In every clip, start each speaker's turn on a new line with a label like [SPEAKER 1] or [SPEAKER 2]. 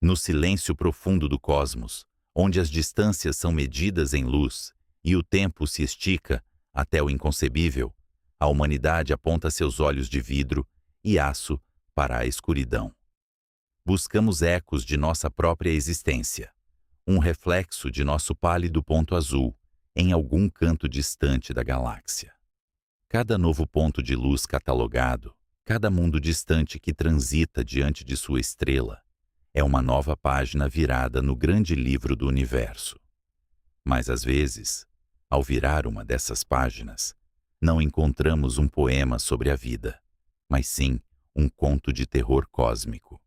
[SPEAKER 1] No silêncio profundo do cosmos, onde as distâncias são medidas em luz e o tempo se estica até o inconcebível, a humanidade aponta seus olhos de vidro e aço para a escuridão. Buscamos ecos de nossa própria existência, um reflexo de nosso pálido ponto azul em algum canto distante da galáxia. Cada novo ponto de luz catalogado, cada mundo distante que transita diante de sua estrela, é uma nova página virada no grande livro do universo. Mas às vezes, ao virar uma dessas páginas, não encontramos um poema sobre a vida, mas sim um conto de terror cósmico.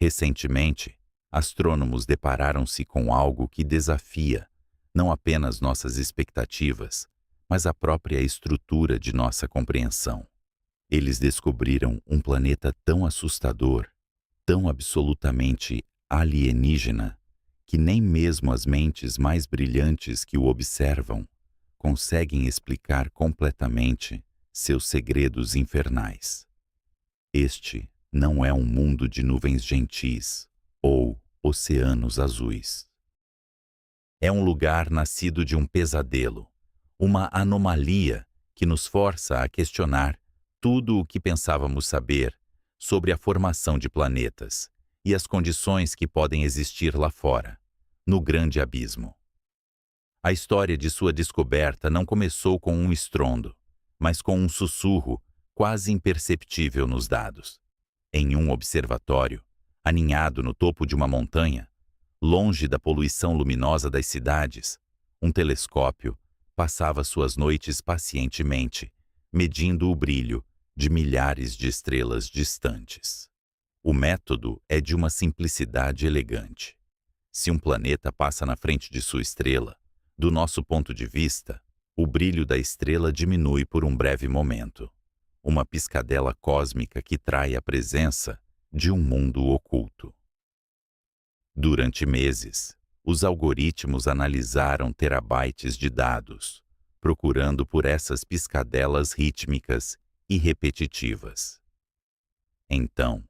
[SPEAKER 1] Recentemente, astrônomos depararam-se com algo que desafia não apenas nossas expectativas, mas a própria estrutura de nossa compreensão. Eles descobriram um planeta tão assustador, tão absolutamente alienígena, que nem mesmo as mentes mais brilhantes que o observam conseguem explicar completamente seus segredos infernais. Este não é um mundo de nuvens gentis ou oceanos azuis. É um lugar nascido de um pesadelo, uma anomalia que nos força a questionar tudo o que pensávamos saber sobre a formação de planetas e as condições que podem existir lá fora, no grande abismo. A história de sua descoberta não começou com um estrondo, mas com um sussurro quase imperceptível nos dados. Em um observatório, aninhado no topo de uma montanha, longe da poluição luminosa das cidades, um telescópio passava suas noites pacientemente, medindo o brilho de milhares de estrelas distantes. O método é de uma simplicidade elegante. Se um planeta passa na frente de sua estrela, do nosso ponto de vista, o brilho da estrela diminui por um breve momento. Uma piscadela cósmica que trai a presença de um mundo oculto. Durante meses, os algoritmos analisaram terabytes de dados, procurando por essas piscadelas rítmicas e repetitivas. Então,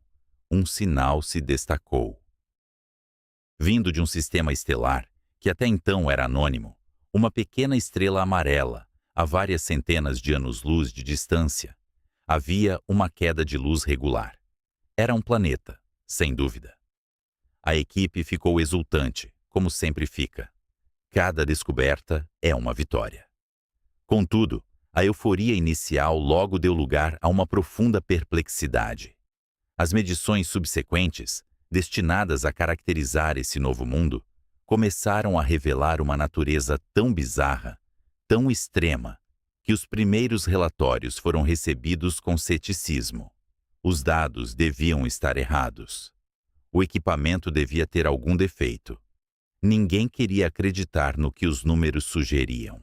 [SPEAKER 1] um sinal se destacou. Vindo de um sistema estelar, que até então era anônimo, uma pequena estrela amarela, a várias centenas de anos-luz de distância, havia uma queda de luz regular. Era um planeta, sem dúvida. A equipe ficou exultante, como sempre fica. Cada descoberta é uma vitória. Contudo, a euforia inicial logo deu lugar a uma profunda perplexidade. As medições subsequentes, destinadas a caracterizar esse novo mundo, começaram a revelar uma natureza tão bizarra, tão extrema, que os primeiros relatórios foram recebidos com ceticismo. Os dados deviam estar errados. O equipamento devia ter algum defeito. Ninguém queria acreditar no que os números sugeriam.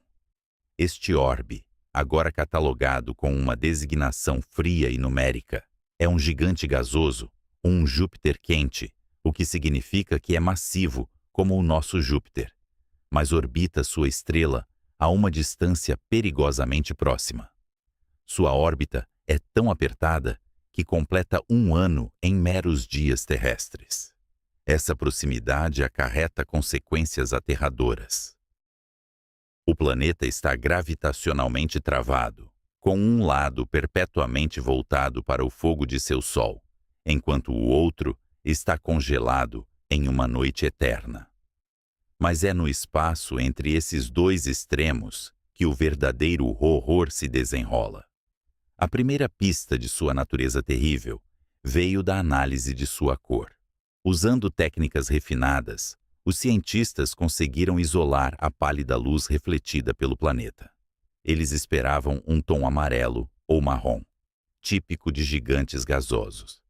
[SPEAKER 1] Este orbe, agora catalogado com uma designação fria e numérica, é um gigante gasoso, um Júpiter quente, o que significa que é massivo, como o nosso Júpiter, mas orbita sua estrela a uma distância perigosamente próxima. Sua órbita é tão apertada que completa um ano em meros dias terrestres. Essa proximidade acarreta consequências aterradoras. O planeta está gravitacionalmente travado, com um lado perpetuamente voltado para o fogo de seu Sol, enquanto o outro está congelado em uma noite eterna. Mas é no espaço entre esses dois extremos que o verdadeiro horror se desenrola. A primeira pista de sua natureza terrível veio da análise de sua cor. Usando técnicas refinadas, os cientistas conseguiram isolar a pálida luz refletida pelo planeta. Eles esperavam um tom amarelo ou marrom, típico de gigantes gasosos.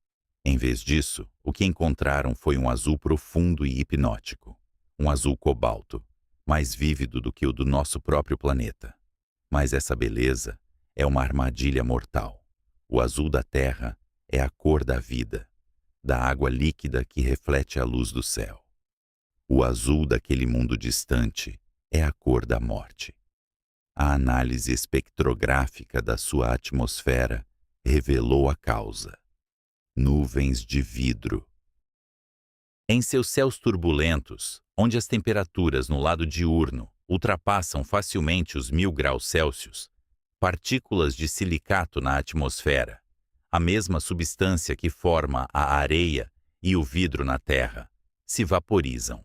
[SPEAKER 1] Em vez disso, o que encontraram foi um azul profundo e hipnótico, um azul cobalto, mais vívido do que o do nosso próprio planeta. Mas essa beleza é uma armadilha mortal. O azul da Terra é a cor da vida, da água líquida que reflete a luz do céu. O azul daquele mundo distante é a cor da morte. A análise espectrográfica da sua atmosfera revelou a causa: nuvens de vidro. Em seus céus turbulentos, onde as temperaturas no lado diurno ultrapassam facilmente os 1000 graus Celsius, partículas de silicato na atmosfera, a mesma substância que forma a areia e o vidro na Terra, se vaporizam.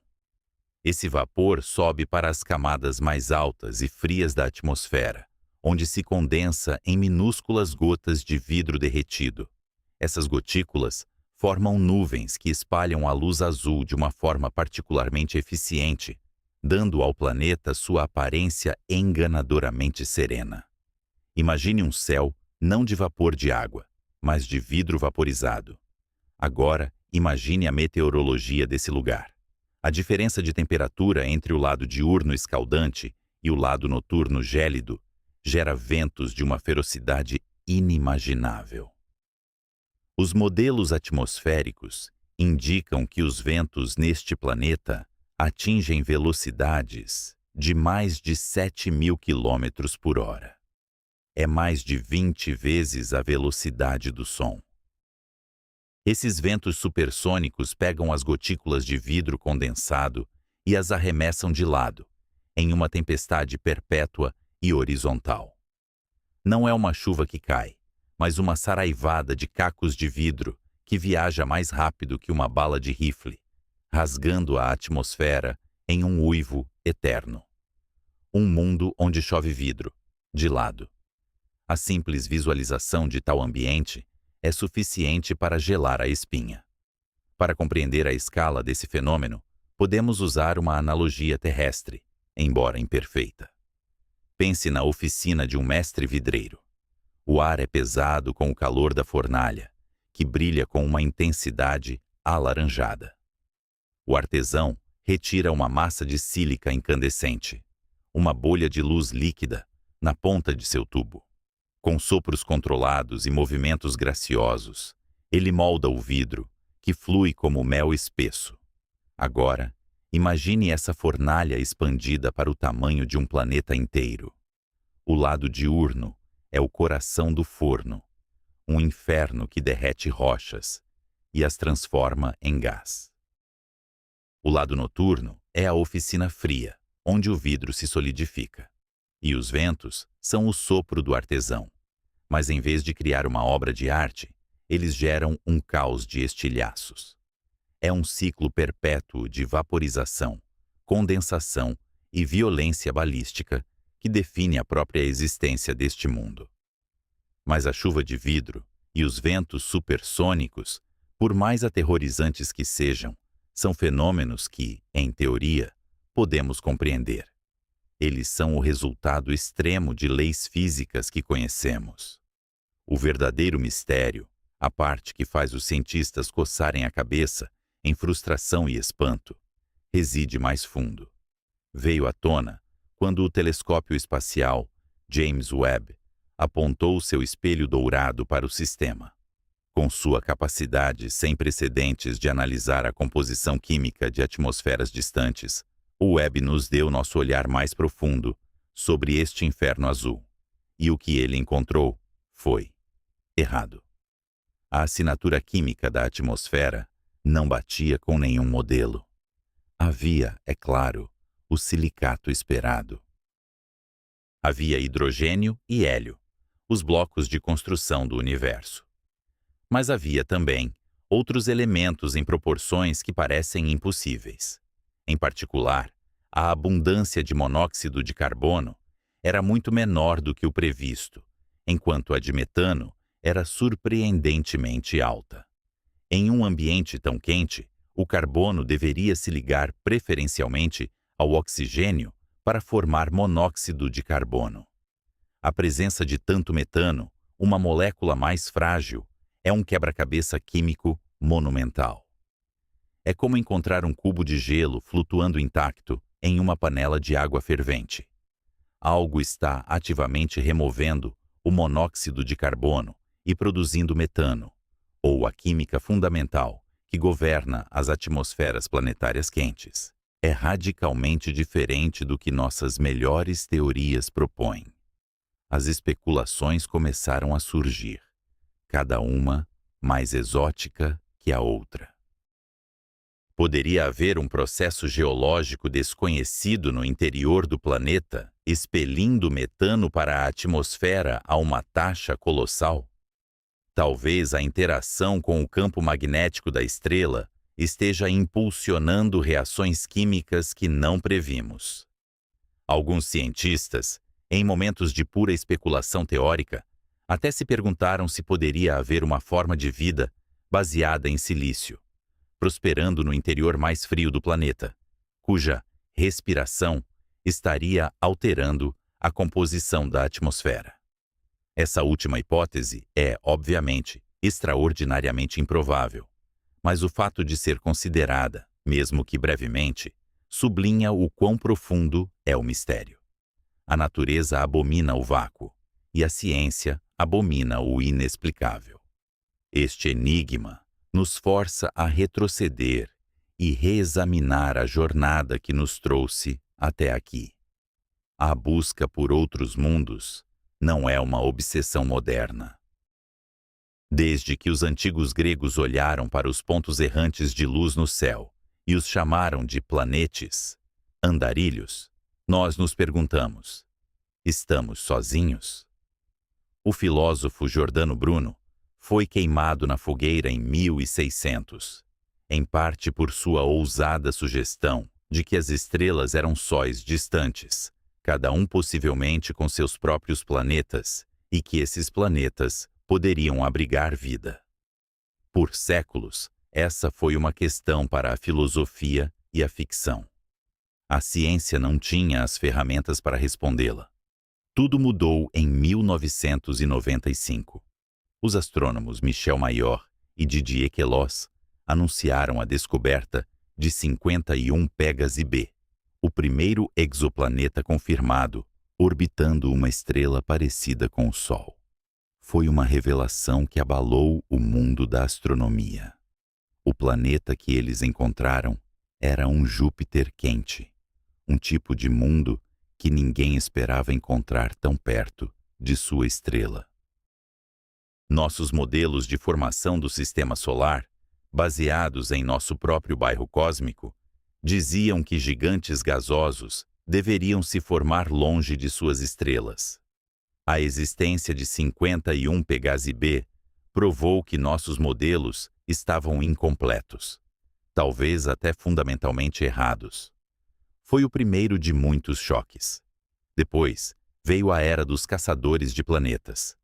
[SPEAKER 1] Esse vapor sobe para as camadas mais altas e frias da atmosfera, onde se condensa em minúsculas gotas de vidro derretido. Essas gotículas formam nuvens que espalham a luz azul de uma forma particularmente eficiente, dando ao planeta sua aparência enganadoramente serena. Imagine um céu não de vapor de água, mas de vidro vaporizado. Agora, imagine a meteorologia desse lugar. A diferença de temperatura entre o lado diurno escaldante e o lado noturno gélido gera ventos de uma ferocidade inimaginável. Os modelos atmosféricos indicam que os ventos neste planeta atingem velocidades de mais de 7.000 km por hora. É mais de 20 vezes a velocidade do som. Esses ventos supersônicos pegam as gotículas de vidro condensado e as arremessam de lado, em uma tempestade perpétua e horizontal. Não é uma chuva que cai, mas uma saraivada de cacos de vidro que viaja mais rápido que uma bala de rifle, rasgando a atmosfera em um uivo eterno. Um mundo onde chove vidro, de lado. A simples visualização de tal ambiente é suficiente para gelar a espinha. Para compreender a escala desse fenômeno, podemos usar uma analogia terrestre, embora imperfeita. Pense na oficina de um mestre vidreiro. O ar é pesado com o calor da fornalha, que brilha com uma intensidade alaranjada. O artesão retira uma massa de sílica incandescente, uma bolha de luz líquida, na ponta de seu tubo. Com sopros controlados e movimentos graciosos, ele molda o vidro, que flui como mel espesso. Agora, imagine essa fornalha expandida para o tamanho de um planeta inteiro. O lado diurno é o coração do forno, um inferno que derrete rochas e as transforma em gás. O lado noturno é a oficina fria, onde o vidro se solidifica. E os ventos são o sopro do artesão. Mas em vez de criar uma obra de arte, eles geram um caos de estilhaços. É um ciclo perpétuo de vaporização, condensação e violência balística que define a própria existência deste mundo. Mas a chuva de vidro e os ventos supersônicos, por mais aterrorizantes que sejam, são fenômenos que, em teoria, podemos compreender. Eles são o resultado extremo de leis físicas que conhecemos. O verdadeiro mistério, a parte que faz os cientistas coçarem a cabeça em frustração e espanto, reside mais fundo. Veio à tona quando o telescópio espacial James Webb apontou seu espelho dourado para o sistema. Com sua capacidade sem precedentes de analisar a composição química de atmosferas distantes, o Webb nos deu nosso olhar mais profundo sobre este inferno azul. E o que ele encontrou foi errado. A assinatura química da atmosfera não batia com nenhum modelo. Havia, é claro, o silicato esperado. Havia hidrogênio e hélio, os blocos de construção do universo. Mas havia também outros elementos em proporções que parecem impossíveis. Em particular, a abundância de monóxido de carbono era muito menor do que o previsto, enquanto a de metano era surpreendentemente alta. Em um ambiente tão quente, o carbono deveria se ligar preferencialmente ao oxigênio para formar monóxido de carbono. A presença de tanto metano, uma molécula mais frágil, é um quebra-cabeça químico monumental. É como encontrar um cubo de gelo flutuando intacto em uma panela de água fervente. Algo está ativamente removendo o monóxido de carbono e produzindo metano, ou a química fundamental que governa as atmosferas planetárias quentes. É radicalmente diferente do que nossas melhores teorias propõem. As especulações começaram a surgir, cada uma mais exótica que a outra. Poderia haver um processo geológico desconhecido no interior do planeta, expelindo metano para a atmosfera a uma taxa colossal? Talvez a interação com o campo magnético da estrela esteja impulsionando reações químicas que não previmos. Alguns cientistas, em momentos de pura especulação teórica, até se perguntaram se poderia haver uma forma de vida baseada em silício, prosperando no interior mais frio do planeta, cuja respiração estaria alterando a composição da atmosfera. Essa última hipótese é, obviamente, extraordinariamente improvável, mas o fato de ser considerada, mesmo que brevemente, sublinha o quão profundo é o mistério. A natureza abomina o vácuo, e a ciência abomina o inexplicável. Este enigma nos força a retroceder e reexaminar a jornada que nos trouxe até aqui. A busca por outros mundos não é uma obsessão moderna. Desde que os antigos gregos olharam para os pontos errantes de luz no céu e os chamaram de planetes, andarilhos, nós nos perguntamos: estamos sozinhos? O filósofo Giordano Bruno foi queimado na fogueira em 1600, em parte por sua ousada sugestão de que as estrelas eram sóis distantes, cada um possivelmente com seus próprios planetas, e que esses planetas poderiam abrigar vida. Por séculos, essa foi uma questão para a filosofia e a ficção. A ciência não tinha as ferramentas para respondê-la. Tudo mudou em 1995. Os astrônomos Michel Mayor e Didier Queloz anunciaram a descoberta de 51 Pégase B, o primeiro exoplaneta confirmado, orbitando uma estrela parecida com o Sol. Foi uma revelação que abalou o mundo da astronomia. O planeta que eles encontraram era um Júpiter quente, um tipo de mundo que ninguém esperava encontrar tão perto de sua estrela. Nossos modelos de formação do Sistema Solar, baseados em nosso próprio bairro cósmico, diziam que gigantes gasosos deveriam se formar longe de suas estrelas. A existência de 51 Pégase B provou que nossos modelos estavam incompletos, talvez até fundamentalmente errados. Foi o primeiro de muitos choques. Depois, veio a era dos caçadores de planetas.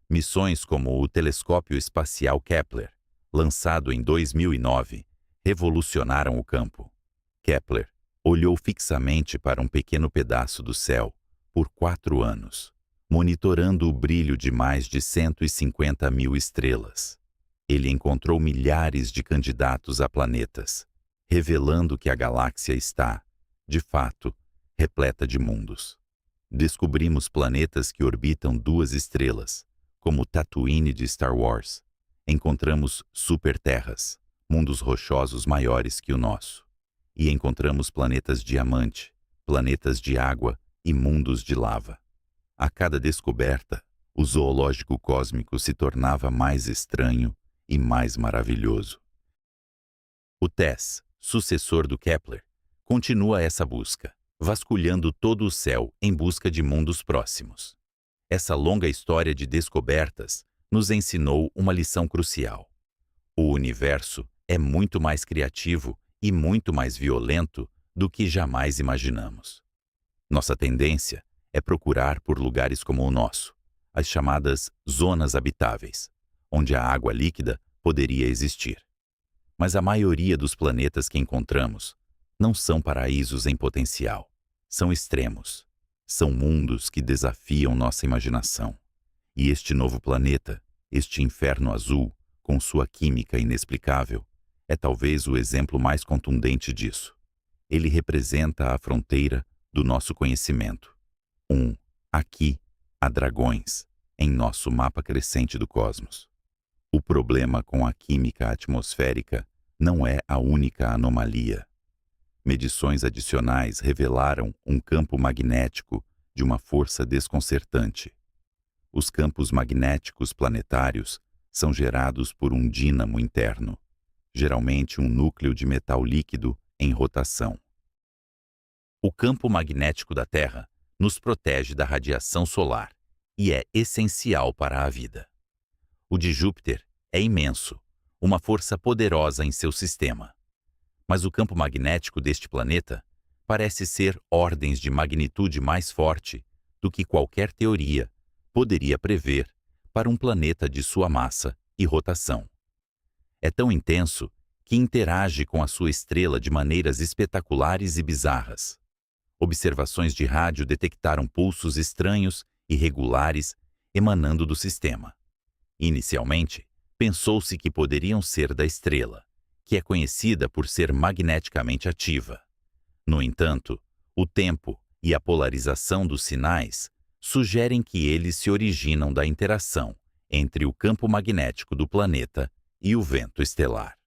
[SPEAKER 1] Missões como o Telescópio Espacial Kepler, lançado em 2009, revolucionaram o campo. Kepler olhou fixamente para um pequeno pedaço do céu por 4 anos, monitorando o brilho de mais de 150 mil estrelas. Ele encontrou milhares de candidatos a planetas, revelando que a galáxia está, de fato, repleta de mundos. Descobrimos planetas que orbitam 2 estrelas, como Tatooine de Star Wars. Encontramos superterras, mundos rochosos maiores que o nosso. E encontramos planetas diamante, planetas de água e mundos de lava. A cada descoberta, o zoológico cósmico se tornava mais estranho e mais maravilhoso. O TESS, sucessor do Kepler, continua essa busca, vasculhando todo o céu em busca de mundos próximos. Essa longa história de descobertas nos ensinou uma lição crucial. O universo é muito mais criativo e muito mais violento do que jamais imaginamos. Nossa tendência é procurar por lugares como o nosso, as chamadas zonas habitáveis, onde a água líquida poderia existir. Mas a maioria dos planetas que encontramos não são paraísos em potencial, são extremos. São mundos que desafiam nossa imaginação. E este novo planeta, este inferno azul, com sua química inexplicável, é talvez o exemplo mais contundente disso. Ele representa a fronteira do nosso conhecimento. Aqui, há dragões, em nosso mapa crescente do cosmos. O problema com a química atmosférica não é a única anomalia. Medições adicionais revelaram um campo magnético de uma força desconcertante. Os campos magnéticos planetários são gerados por um dínamo interno, geralmente um núcleo de metal líquido em rotação. O campo magnético da Terra nos protege da radiação solar e é essencial para a vida. O de Júpiter é imenso, uma força poderosa em seu sistema. Mas o campo magnético deste planeta parece ser ordens de magnitude mais forte do que qualquer teoria poderia prever para um planeta de sua massa e rotação. É tão intenso que interage com a sua estrela de maneiras espetaculares e bizarras. Observações de rádio detectaram pulsos estranhos e regulares emanando do sistema. Inicialmente, pensou-se que poderiam ser da estrela, que é conhecida por ser magneticamente ativa. No entanto, o tempo e a polarização dos sinais sugerem que eles se originam da interação entre o campo magnético do planeta e o vento estelar.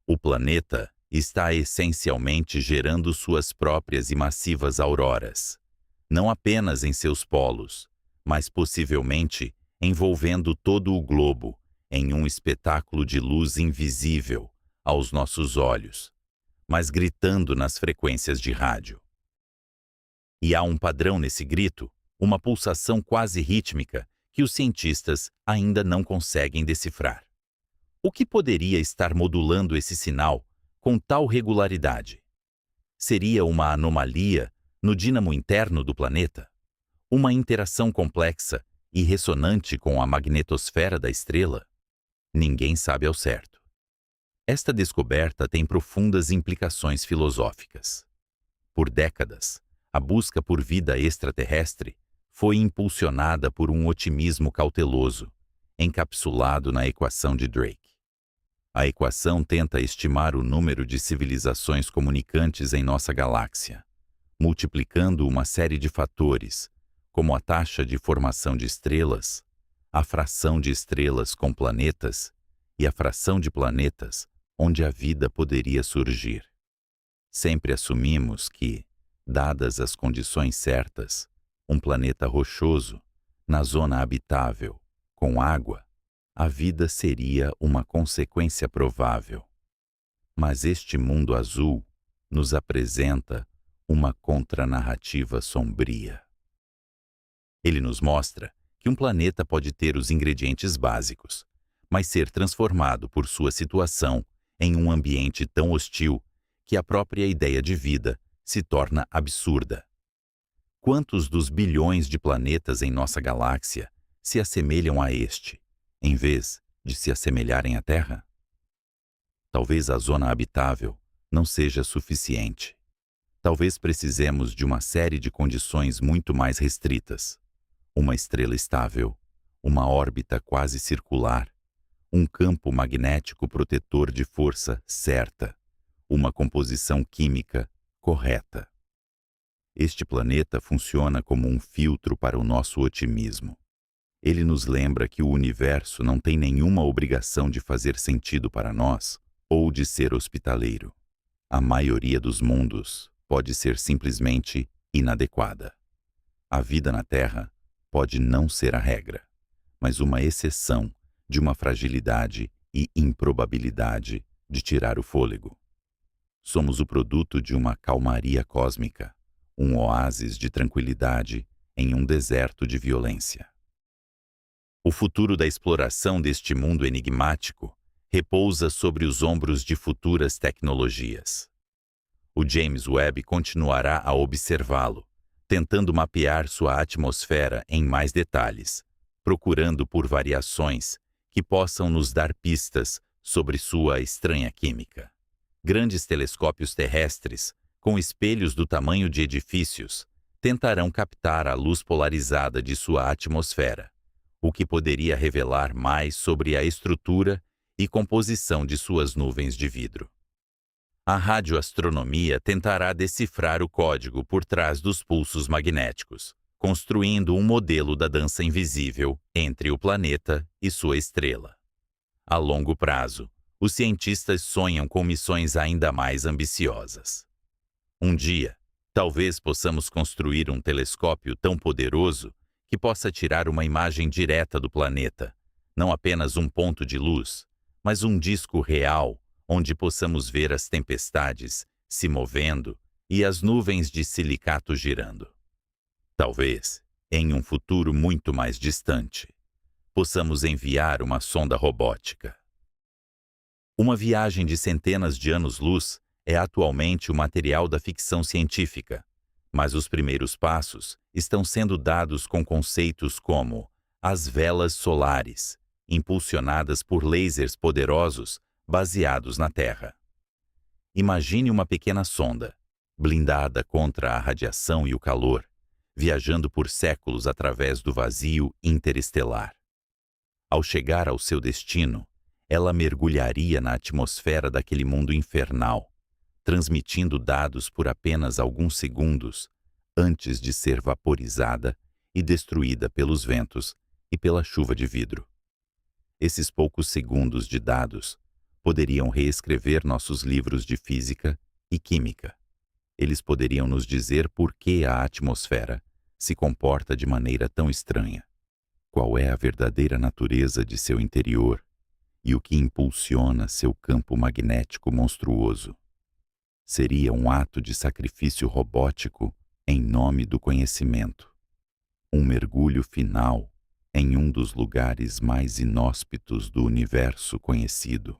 [SPEAKER 1] O planeta está essencialmente gerando suas próprias e massivas auroras, não apenas em seus polos, mas possivelmente envolvendo todo o globo em um espetáculo de luz invisível aos nossos olhos, mas gritando nas frequências de rádio. E há um padrão nesse grito, uma pulsação quase rítmica que os cientistas ainda não conseguem decifrar. O que poderia estar modulando esse sinal com tal regularidade? Seria uma anomalia no dínamo interno do planeta? Uma interação complexa e ressonante com a magnetosfera da estrela? Ninguém sabe ao certo. Esta descoberta tem profundas implicações filosóficas. Por décadas, a busca por vida extraterrestre foi impulsionada por um otimismo cauteloso, encapsulado na equação de Drake. A equação tenta estimar o número de civilizações comunicantes em nossa galáxia, multiplicando uma série de fatores, como a taxa de formação de estrelas, a fração de estrelas com planetas e a fração de planetas onde a vida poderia surgir. Sempre assumimos que, dadas as condições certas, um planeta rochoso, na zona habitável, com água, a vida seria uma consequência provável. Mas este mundo azul nos apresenta uma contranarrativa sombria. Ele nos mostra que um planeta pode ter os ingredientes básicos, mas ser transformado por sua situação em um ambiente tão hostil que a própria ideia de vida se torna absurda. Quantos dos bilhões de planetas em nossa galáxia se assemelham a este, em vez de se assemelharem à Terra? Talvez a zona habitável não seja suficiente. Talvez precisemos de uma série de condições muito mais restritas. Uma estrela estável, uma órbita quase circular, um campo magnético protetor de força certa, uma composição química correta. Este planeta funciona como um filtro para o nosso otimismo. Ele nos lembra que o universo não tem nenhuma obrigação de fazer sentido para nós ou de ser hospitaleiro. A maioria dos mundos pode ser simplesmente inadequada. A vida na Terra pode não ser a regra, mas uma exceção de uma fragilidade e improbabilidade de tirar o fôlego. Somos o produto de uma calmaria cósmica, um oásis de tranquilidade em um deserto de violência. O futuro da exploração deste mundo enigmático repousa sobre os ombros de futuras tecnologias. O James Webb continuará a observá-lo, tentando mapear sua atmosfera em mais detalhes, procurando por variações que possam nos dar pistas sobre sua estranha química. Grandes telescópios terrestres, com espelhos do tamanho de edifícios, tentarão captar a luz polarizada de sua atmosfera, o que poderia revelar mais sobre a estrutura e composição de suas nuvens de vidro. A radioastronomia tentará decifrar o código por trás dos pulsos magnéticos, construindo um modelo da dança invisível entre o planeta e sua estrela. A longo prazo, os cientistas sonham com missões ainda mais ambiciosas. Um dia, talvez possamos construir um telescópio tão poderoso que possa tirar uma imagem direta do planeta, não apenas um ponto de luz, mas um disco real onde possamos ver as tempestades se movendo e as nuvens de silicato girando. Talvez, em um futuro muito mais distante, possamos enviar uma sonda robótica. Uma viagem de centenas de anos-luz é atualmente o material da ficção científica, mas os primeiros passos estão sendo dados com conceitos como as velas solares, impulsionadas por lasers poderosos baseados na Terra. Imagine uma pequena sonda, blindada contra a radiação e o calor, viajando por séculos através do vazio interestelar. Ao chegar ao seu destino, ela mergulharia na atmosfera daquele mundo infernal, transmitindo dados por apenas alguns segundos antes de ser vaporizada e destruída pelos ventos e pela chuva de vidro. Esses poucos segundos de dados poderiam reescrever nossos livros de física e química. Eles poderiam nos dizer por que a atmosfera se comporta de maneira tão estranha, qual é a verdadeira natureza de seu interior e o que impulsiona seu campo magnético monstruoso. Seria um ato de sacrifício robótico em nome do conhecimento. Um mergulho final em um dos lugares mais inóspitos do universo conhecido.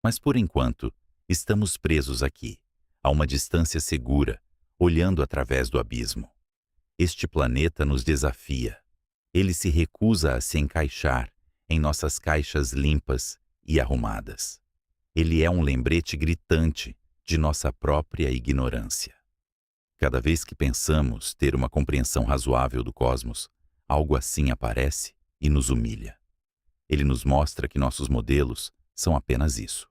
[SPEAKER 1] Mas por enquanto, estamos presos aqui, a uma distância segura, olhando através do abismo. Este planeta nos desafia. Ele se recusa a se encaixar em nossas caixas limpas e arrumadas. Ele é um lembrete gritante de nossa própria ignorância. Cada vez que pensamos ter uma compreensão razoável do cosmos, algo assim aparece e nos humilha. Ele nos mostra que nossos modelos são apenas isso.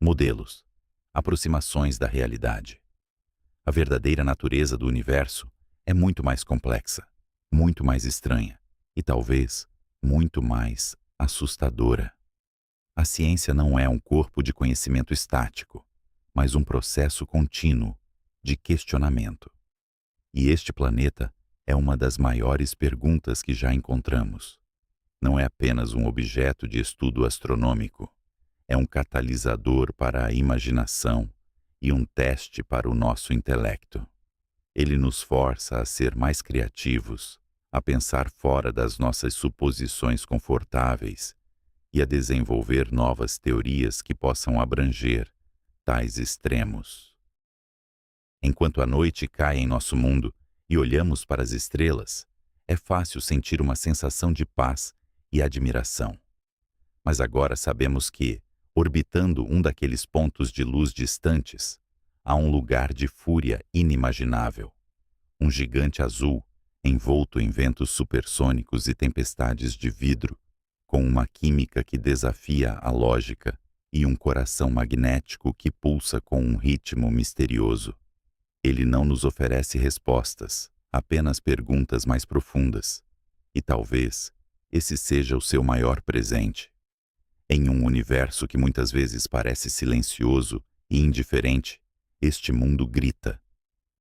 [SPEAKER 1] Modelos, aproximações da realidade. A verdadeira natureza do universo é muito mais complexa, muito mais estranha e talvez muito mais assustadora. A ciência não é um corpo de conhecimento estático, mas um processo contínuo de questionamento. E este planeta é uma das maiores perguntas que já encontramos. Não é apenas um objeto de estudo astronômico, é um catalisador para a imaginação e um teste para o nosso intelecto. Ele nos força a ser mais criativos, a pensar fora das nossas suposições confortáveis e a desenvolver novas teorias que possam abranger tais extremos. Enquanto a noite cai em nosso mundo e olhamos para as estrelas, é fácil sentir uma sensação de paz e admiração. Mas agora sabemos que, orbitando um daqueles pontos de luz distantes, há um lugar de fúria inimaginável. Um gigante azul, envolto em ventos supersônicos e tempestades de vidro, com uma química que desafia a lógica e um coração magnético que pulsa com um ritmo misterioso. Ele não nos oferece respostas, apenas perguntas mais profundas. E talvez esse seja o seu maior presente. Em um universo que muitas vezes parece silencioso e indiferente, este mundo grita.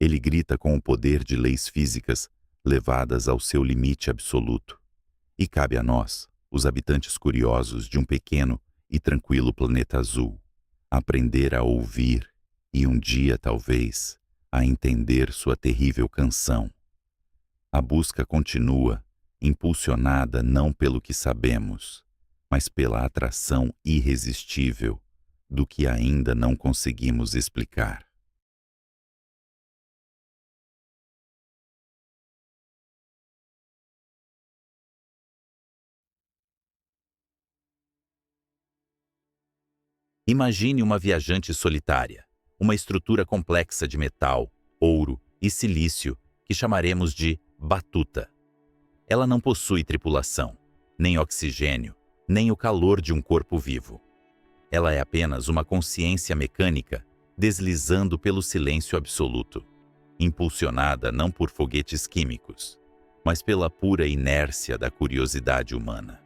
[SPEAKER 1] Ele grita com o poder de leis físicas levadas ao seu limite absoluto. E cabe a nós, os habitantes curiosos de um pequeno e tranquilo planeta azul, aprender a ouvir e um dia, talvez, a entender sua terrível canção. A busca continua, impulsionada não pelo que sabemos, mas pela atração irresistível do que ainda não conseguimos explicar. Imagine uma viajante solitária, uma estrutura complexa de metal, ouro e silício que chamaremos de batuta. Ela não possui tripulação, nem oxigênio, nem o calor de um corpo vivo. Ela é apenas uma consciência mecânica deslizando pelo silêncio absoluto, impulsionada não por foguetes químicos, mas pela pura inércia da curiosidade humana.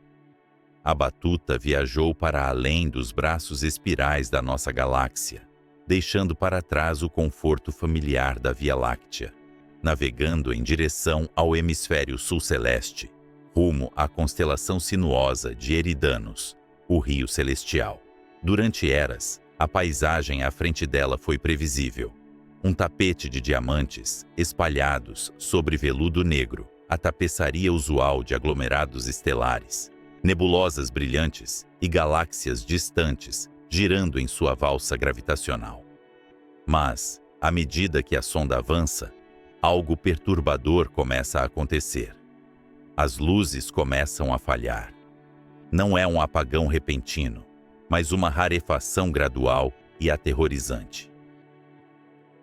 [SPEAKER 1] A batuta viajou para além dos braços espirais da nossa galáxia, deixando para trás o conforto familiar da Via Láctea, navegando em direção ao hemisfério sul celeste, rumo à constelação sinuosa de Eridanos, o Rio Celestial. Durante eras, a paisagem à frente dela foi previsível. Um tapete de diamantes espalhados sobre veludo negro, a tapeçaria usual de aglomerados estelares, nebulosas brilhantes e galáxias distantes girando em sua valsa gravitacional. Mas, à medida que a sonda avança, algo perturbador começa a acontecer. As luzes começam a falhar. Não é um apagão repentino, mas uma rarefação gradual e aterrorizante.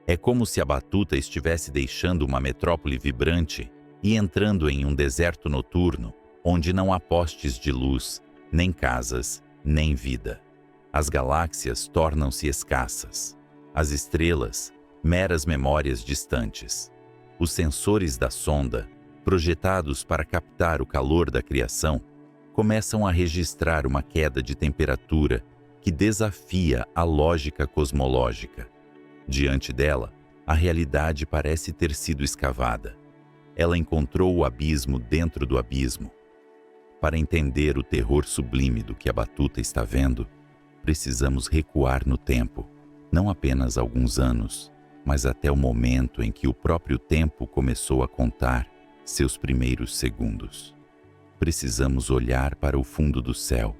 [SPEAKER 1] É como se a batuta estivesse deixando uma metrópole vibrante e entrando em um deserto noturno onde não há postes de luz, nem casas, nem vida. As galáxias tornam-se escassas. As estrelas, meras memórias distantes. Os sensores da sonda, projetados para captar o calor da criação, começam a registrar uma queda de temperatura que desafia a lógica cosmológica. Diante dela, a realidade parece ter sido escavada. Ela encontrou o abismo dentro do abismo. Para entender o terror sublime do que a batuta está vendo, precisamos recuar no tempo, não apenas alguns anos, mas até o momento em que o próprio tempo começou a contar seus primeiros segundos. Precisamos olhar para o fundo do céu,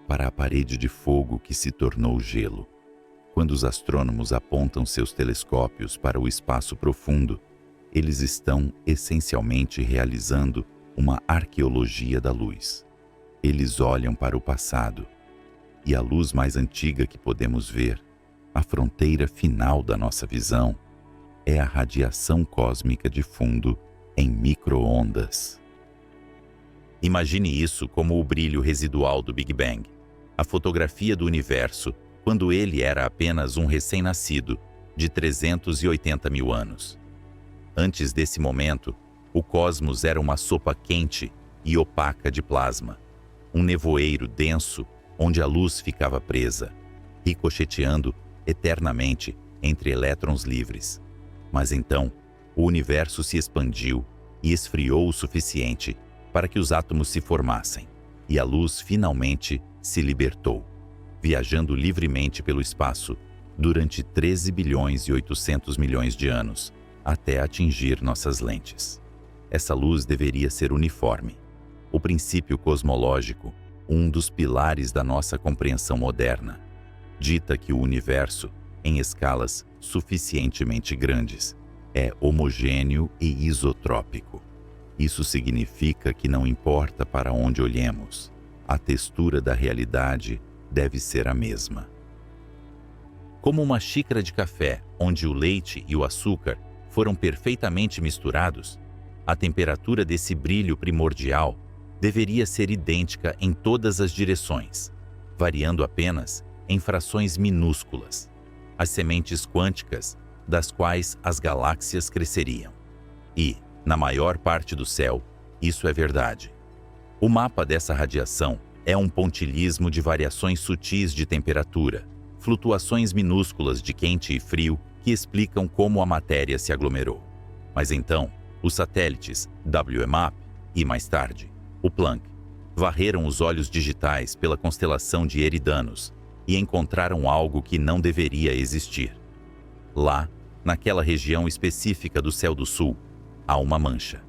[SPEAKER 1] para a parede de fogo que se tornou gelo. Quando os astrônomos apontam seus telescópios para o espaço profundo, eles estão essencialmente realizando uma arqueologia da luz. Eles olham para o passado, e a luz mais antiga que podemos ver, a fronteira final da nossa visão, é a radiação cósmica de fundo em micro-ondas. Imagine isso como o brilho residual do Big Bang, a fotografia do universo quando ele era apenas um recém-nascido de 380 mil anos. Antes desse momento, o cosmos era uma sopa quente e opaca de plasma, um nevoeiro denso onde a luz ficava presa, ricocheteando eternamente entre elétrons livres. Mas então, o universo se expandiu e esfriou o suficiente para que os átomos se formassem, e a luz finalmente se libertou, viajando livremente pelo espaço durante 13 bilhões e 800 milhões de anos, até atingir nossas lentes. Essa luz deveria ser uniforme. O princípio cosmológico, um dos pilares da nossa compreensão moderna, dita que o universo, em escalas suficientemente grandes, é homogêneo e isotrópico. Isso significa que não importa para onde olhemos, a textura da realidade deve ser a mesma. Como uma xícara de café onde o leite e o açúcar foram perfeitamente misturados, a temperatura desse brilho primordial deveria ser idêntica em todas as direções, variando apenas em frações minúsculas, as sementes quânticas das quais as galáxias cresceriam. E, na maior parte do céu, isso é verdade. O mapa dessa radiação é um pontilhismo de variações sutis de temperatura, flutuações minúsculas de quente e frio que explicam como a matéria se aglomerou. Mas então, os satélites WMAP e, mais tarde, o Planck, varreram os olhos digitais pela constelação de Eridanos e encontraram algo que não deveria existir. Lá, naquela região específica do céu do sul, há uma mancha.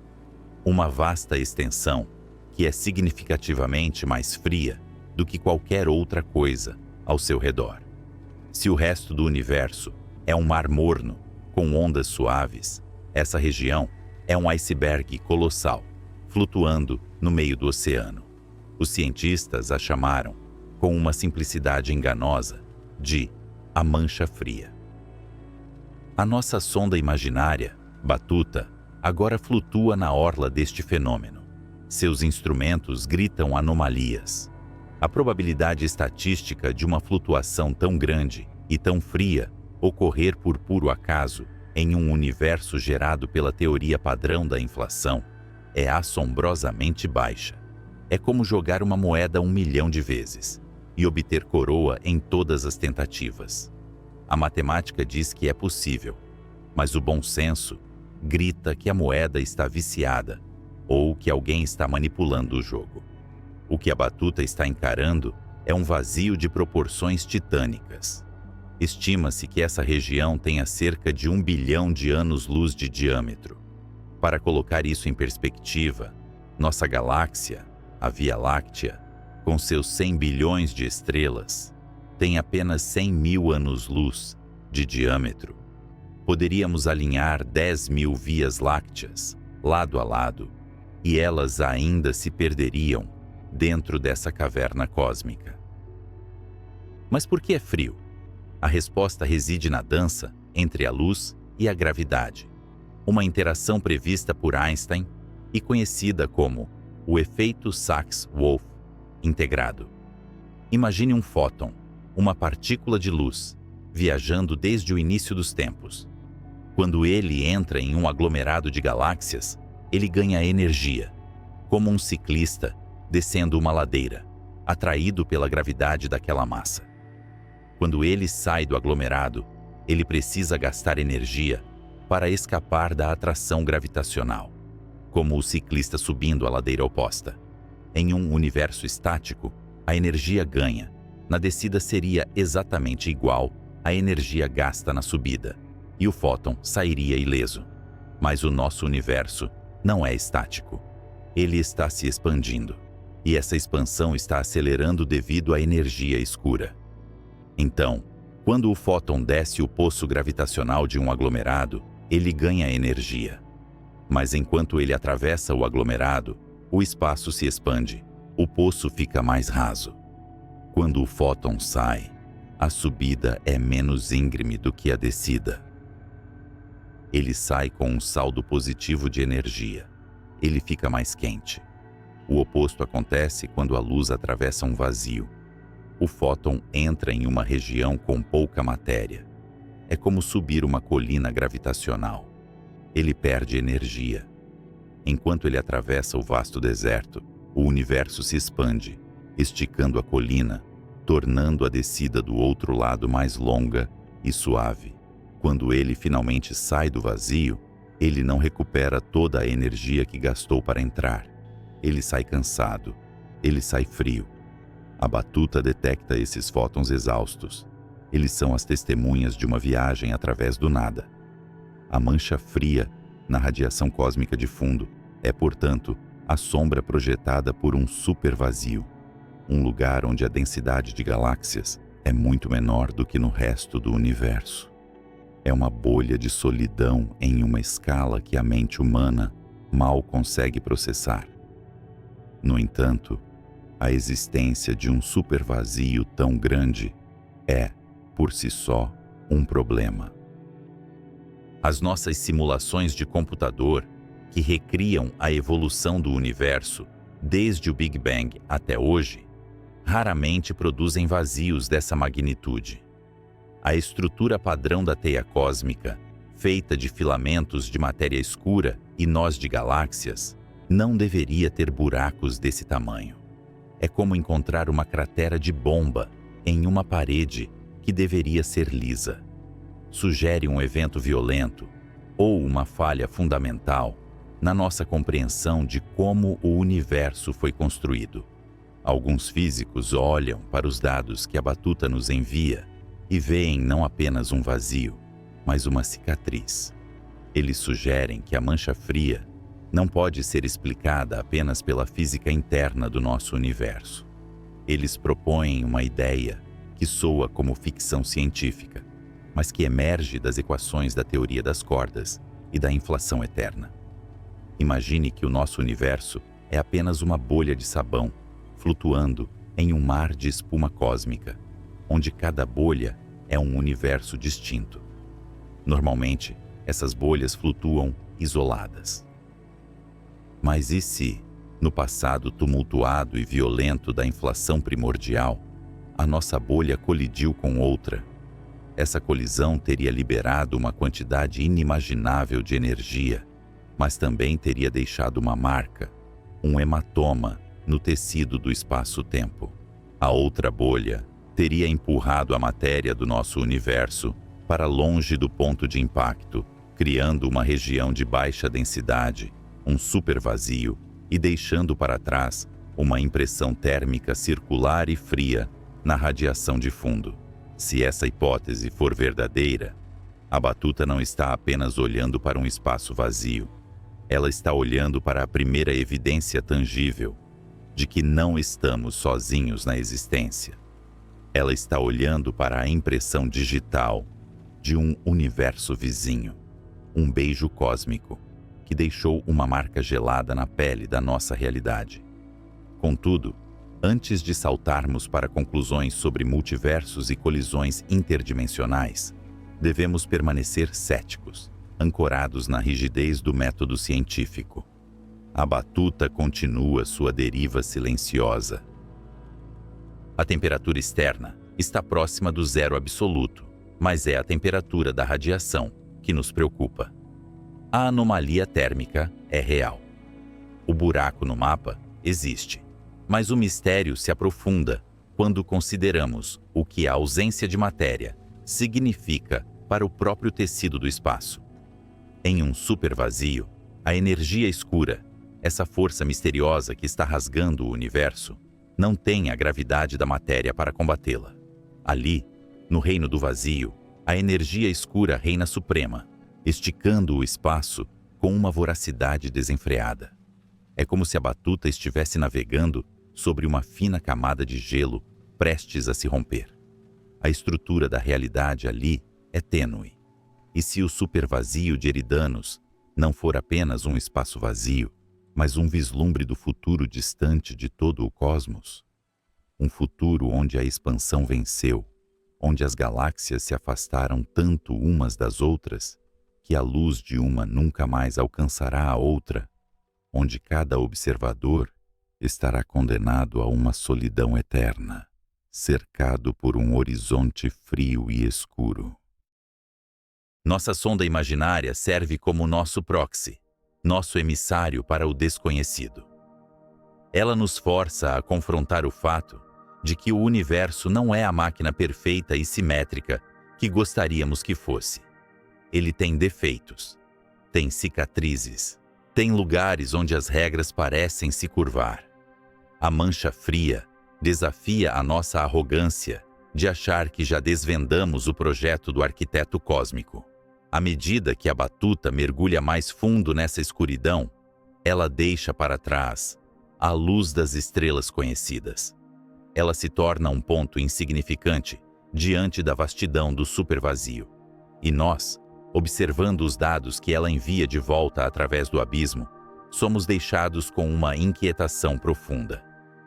[SPEAKER 1] Uma vasta extensão que é significativamente mais fria do que qualquer outra coisa ao seu redor. Se o resto do universo é um mar morno com ondas suaves, essa região é um iceberg colossal, flutuando no meio do oceano. Os cientistas a chamaram, com uma simplicidade enganosa, de a mancha fria. A nossa sonda imaginária, Batuta, agora flutua na orla deste fenômeno. Seus instrumentos gritam anomalias. A probabilidade estatística de uma flutuação tão grande e tão fria ocorrer por puro acaso em um universo gerado pela teoria padrão da inflação é assombrosamente baixa. É como jogar uma moeda 1 milhão de vezes e obter coroa em todas as tentativas. A matemática diz que é possível, mas o bom senso grita que a moeda está viciada ou que alguém está manipulando o jogo. O que a Batuta está encarando É um vazio de proporções titânicas. Estima-se que essa região tenha cerca de 1 bilhão de anos-luz de diâmetro. Para colocar isso em perspectiva, nossa galáxia, a Via Láctea, com seus 100 bilhões de estrelas, tem apenas 100 mil anos-luz de diâmetro. Poderíamos alinhar 10 mil vias lácteas, lado a lado, e elas ainda se perderiam dentro dessa caverna cósmica. Mas por que é frio? A resposta reside na dança entre a luz e a gravidade, uma interação prevista por Einstein e conhecida como o efeito Sachs-Wolff integrado. Imagine um fóton, uma partícula de luz, viajando desde o início dos tempos. Quando ele entra em um aglomerado de galáxias, ele ganha energia, como um ciclista descendo uma ladeira, atraído pela gravidade daquela massa. Quando ele sai do aglomerado, ele precisa gastar energia para escapar da atração gravitacional, como o ciclista subindo a ladeira oposta. Em um universo estático, a energia ganha na descida seria exatamente igual à energia gasta na subida, e o fóton sairia ileso. Mas o nosso universo não é estático. Ele está se expandindo, e essa expansão está acelerando devido à energia escura. Então, quando o fóton desce o poço gravitacional de um aglomerado, ele ganha energia. Mas enquanto ele atravessa o aglomerado, o espaço se expande, o poço fica mais raso. Quando o fóton sai, a subida é menos íngreme do que a descida. Ele sai com um saldo positivo de energia. Ele fica mais quente. O oposto acontece quando a luz atravessa um vazio. O fóton entra em uma região com pouca matéria. É como subir uma colina gravitacional. Ele perde energia. Enquanto ele atravessa o vasto deserto, o universo se expande, esticando a colina, tornando a descida do outro lado mais longa e suave. Quando ele finalmente sai do vazio, ele não recupera toda a energia que gastou para entrar. Ele sai cansado, ele sai frio. A batuta detecta esses fótons exaustos. Eles são as testemunhas de uma viagem através do nada. A mancha fria na radiação cósmica de fundo é, portanto, a sombra projetada por um supervazio, um lugar onde a densidade de galáxias é muito menor do que no resto do universo. É uma bolha de solidão em uma escala que a mente humana mal consegue processar. No entanto, a existência de um supervazio tão grande é, por si só, um problema. As nossas simulações de computador, que recriam a evolução do universo desde o Big Bang até hoje, raramente produzem vazios dessa magnitude. A estrutura padrão da teia cósmica, feita de filamentos de matéria escura e nós de galáxias, não deveria ter buracos desse tamanho. É como encontrar uma cratera de bomba em uma parede que deveria ser lisa. Sugere um evento violento ou uma falha fundamental na nossa compreensão de como o universo foi construído. Alguns físicos olham para os dados que a batuta nos envia e veem não apenas um vazio, mas uma cicatriz. Eles sugerem que a mancha fria não pode ser explicada apenas pela física interna do nosso universo. Eles propõem uma ideia que soa como ficção científica, mas que emerge das equações da teoria das cordas e da inflação eterna. Imagine que o nosso universo é apenas uma bolha de sabão flutuando em um mar de espuma cósmica, onde cada bolha é um universo distinto. Normalmente, essas bolhas flutuam isoladas. Mas e se, no passado tumultuado e violento da inflação primordial, a nossa bolha colidiu com outra? Essa colisão teria liberado uma quantidade inimaginável de energia, mas também teria deixado uma marca, um hematoma no tecido do espaço-tempo. A outra bolha teria empurrado a matéria do nosso universo para longe do ponto de impacto, criando uma região de baixa densidade, um supervazio, e deixando para trás uma impressão térmica circular e fria na radiação de fundo. Se essa hipótese for verdadeira, a batuta não está apenas olhando para um espaço vazio. Ela está olhando para a primeira evidência tangível de que não estamos sozinhos na existência. Ela está olhando para a impressão digital de um universo vizinho, um beijo cósmico que deixou uma marca gelada na pele da nossa realidade. Contudo, antes de saltarmos para conclusões sobre multiversos e colisões interdimensionais, devemos permanecer céticos, ancorados na rigidez do método científico. A batuta continua sua deriva silenciosa. A temperatura externa está próxima do zero absoluto, mas é a temperatura da radiação que nos preocupa. A anomalia térmica é real. O buraco no mapa existe, mas o mistério se aprofunda quando consideramos o que a ausência de matéria significa para o próprio tecido do espaço. Em um supervazio, a energia escura, essa força misteriosa que está rasgando o universo, não tem a gravidade da matéria para combatê-la. Ali, no reino do vazio, a energia escura reina suprema, esticando o espaço com uma voracidade desenfreada. É como se a batuta estivesse navegando sobre uma fina camada de gelo prestes a se romper. A estrutura da realidade ali é tênue. E se o supervazio de Eridanos não for apenas um espaço vazio, mas um vislumbre do futuro distante de todo o cosmos? Um futuro onde a expansão venceu, onde as galáxias se afastaram tanto umas das outras que a luz de uma nunca mais alcançará a outra, onde cada observador estará condenado a uma solidão eterna, cercado por um horizonte frio e escuro. Nossa sonda imaginária serve como nosso proxy, nosso emissário para o desconhecido. Ela nos força a confrontar o fato de que o universo não é a máquina perfeita e simétrica que gostaríamos que fosse. Ele tem defeitos, tem cicatrizes, tem lugares onde as regras parecem se curvar. A mancha fria desafia a nossa arrogância de achar que já desvendamos o projeto do arquiteto cósmico. À medida que a batuta mergulha mais fundo nessa escuridão, ela deixa para trás a luz das estrelas conhecidas. Ela se torna um ponto insignificante diante da vastidão do supervazio. E nós, observando os dados que ela envia de volta através do abismo, somos deixados com uma inquietação profunda.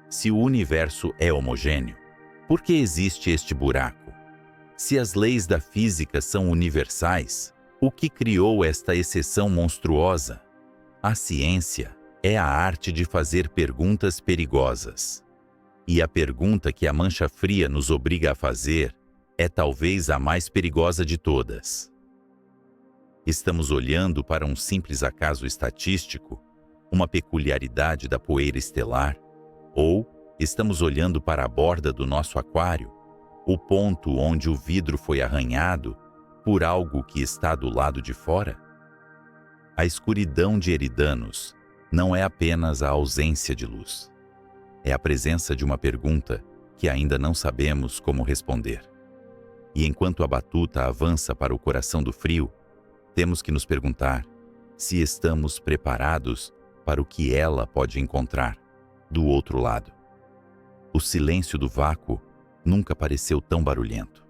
[SPEAKER 1] Se o universo é homogêneo, por que existe este buraco? Se as leis da física são universais, o que criou esta exceção monstruosa? A ciência é a arte de fazer perguntas perigosas. E a pergunta que a mancha fria nos obriga a fazer é talvez a mais perigosa de todas. Estamos olhando para um simples acaso estatístico, uma peculiaridade da poeira estelar, ou estamos olhando para a borda do nosso aquário, o ponto onde o vidro foi arranhado por algo que está do lado de fora? A escuridão de Eridanos não é apenas a ausência de luz. É a presença de uma pergunta que ainda não sabemos como responder. E enquanto a batuta avança para o coração do frio, temos que nos perguntar se estamos preparados para o que ela pode encontrar do outro lado. O silêncio do vácuo nunca pareceu tão barulhento.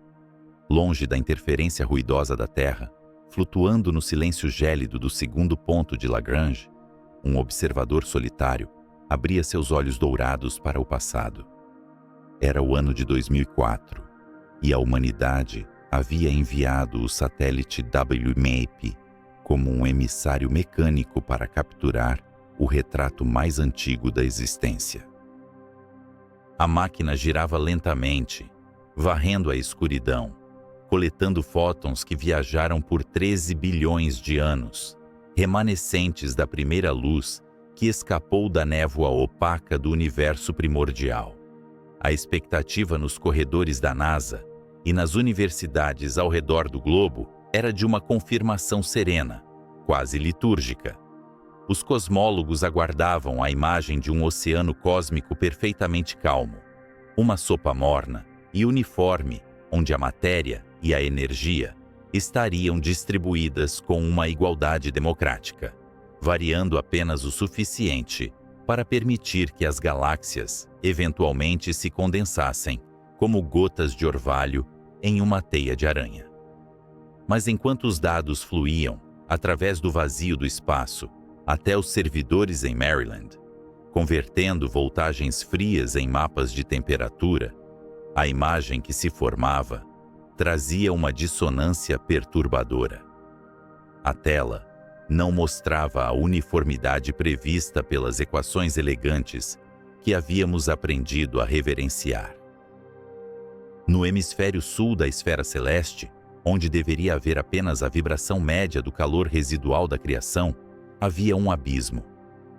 [SPEAKER 1] Longe da interferência ruidosa da Terra, flutuando no silêncio gélido do segundo ponto de Lagrange, um observador solitário abria seus olhos dourados para o passado. Era o ano de 2004 e a humanidade havia enviado o satélite WMAP como um emissário mecânico para capturar o retrato mais antigo da existência. A máquina girava lentamente, varrendo a escuridão, coletando fótons que viajaram por 13 bilhões de anos, remanescentes da primeira luz que escapou da névoa opaca do universo primordial. A expectativa nos corredores da NASA e nas universidades ao redor do globo era de uma confirmação serena, quase litúrgica. Os cosmólogos aguardavam a imagem de um oceano cósmico perfeitamente calmo, uma sopa morna e uniforme, onde a matéria e a energia estariam distribuídas com uma igualdade democrática, variando apenas o suficiente para permitir que as galáxias eventualmente se condensassem como gotas de orvalho em uma teia de aranha. Mas enquanto os dados fluíam através do vazio do espaço até os servidores em Maryland, convertendo voltagens frias em mapas de temperatura, a imagem que se formava trazia uma dissonância perturbadora. A tela não mostrava a uniformidade prevista pelas equações elegantes que havíamos aprendido a reverenciar. No hemisfério sul da esfera celeste, onde deveria haver apenas a vibração média do calor residual da criação, havia um abismo.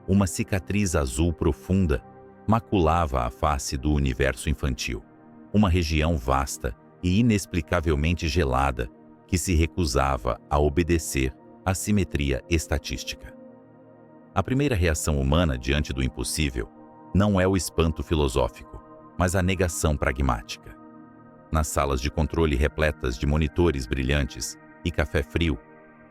[SPEAKER 1] Uma cicatriz azul profunda maculava a face do universo infantil. Uma região vasta e inexplicavelmente gelada que se recusava a obedecer à simetria estatística. A primeira reação humana diante do impossível não é o espanto filosófico, mas a negação pragmática. Nas salas de controle repletas de monitores brilhantes e café frio,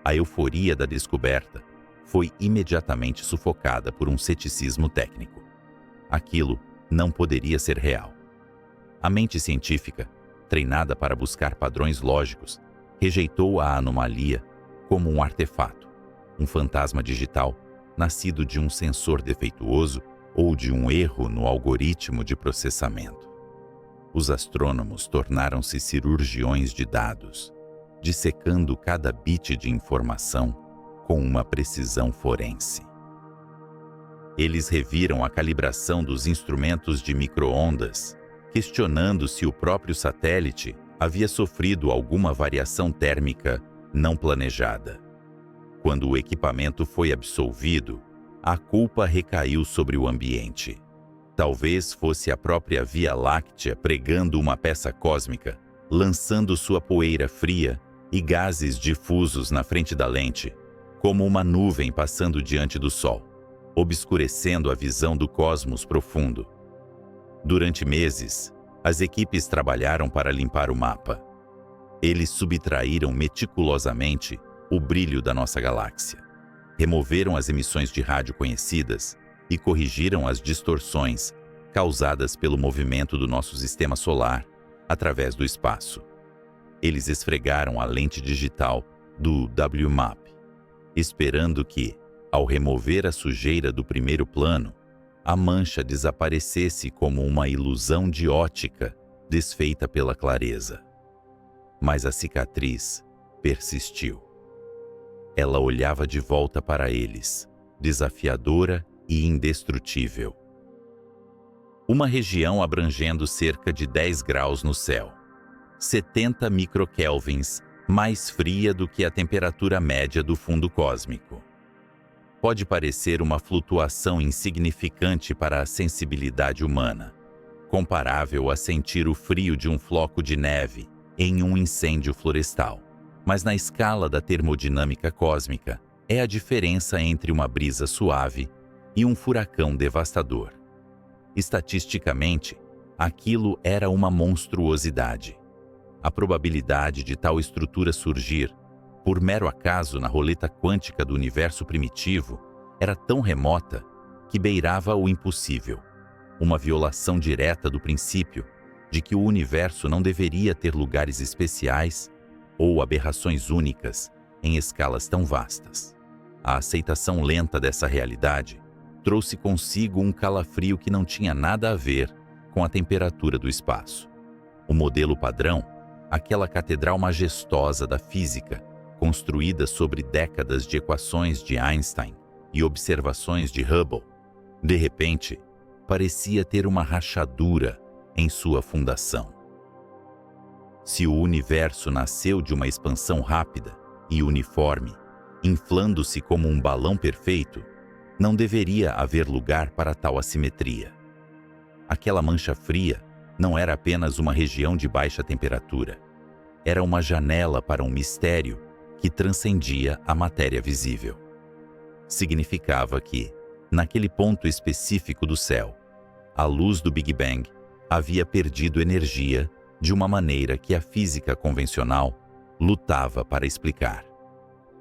[SPEAKER 1] a euforia da descoberta foi imediatamente sufocada por um ceticismo técnico. Aquilo não poderia ser real. A mente científica, treinada para buscar padrões lógicos, rejeitou a anomalia como um artefato, um fantasma digital nascido de um sensor defeituoso ou de um erro no algoritmo de processamento. Os astrônomos tornaram-se cirurgiões de dados, dissecando cada bit de informação com uma precisão forense. Eles reviram a calibração dos instrumentos de micro-ondas, questionando se o próprio satélite havia sofrido alguma variação térmica não planejada. Quando o equipamento foi absolvido, a culpa recaiu sobre o ambiente. Talvez fosse a própria Via Láctea pregando uma peça cósmica, lançando sua poeira fria e gases difusos na frente da lente, como uma nuvem passando diante do Sol, obscurecendo a visão do cosmos profundo. Durante meses, as equipes trabalharam para limpar o mapa. Eles subtraíram meticulosamente o brilho da nossa galáxia, removeram as emissões de rádio conhecidas e corrigiram as distorções causadas pelo movimento do nosso sistema solar através do espaço. Eles esfregaram a lente digital do WMAP, esperando que, ao remover a sujeira do primeiro plano, a mancha desaparecesse como uma ilusão de ótica desfeita pela clareza. Mas a cicatriz persistiu. Ela olhava de volta para eles, desafiadora e indestrutível. Uma região abrangendo cerca de 10 graus no céu, 70 microkelvins mais fria do que a temperatura média do fundo cósmico. Pode parecer uma flutuação insignificante para a sensibilidade humana, comparável a sentir o frio de um floco de neve em um incêndio florestal. Mas na escala da termodinâmica cósmica, é a diferença entre uma brisa suave e um furacão devastador. Estatisticamente, aquilo era uma monstruosidade. A probabilidade de tal estrutura surgir, por mero acaso na roleta quântica do universo primitivo, era tão remota que beirava o impossível, uma violação direta do princípio de que o universo não deveria ter lugares especiais ou aberrações únicas em escalas tão vastas. A aceitação lenta dessa realidade trouxe consigo um calafrio que não tinha nada a ver com a temperatura do espaço. O modelo padrão, aquela catedral majestosa da física, construída sobre décadas de equações de Einstein e observações de Hubble, de repente, parecia ter uma rachadura em sua fundação. Se o universo nasceu de uma expansão rápida e uniforme, inflando-se como um balão perfeito, não deveria haver lugar para tal assimetria. Aquela mancha fria não era apenas uma região de baixa temperatura. Era uma janela para um mistério que transcendia a matéria visível. Significava que, naquele ponto específico do céu, a luz do Big Bang havia perdido energia de uma maneira que a física convencional lutava para explicar.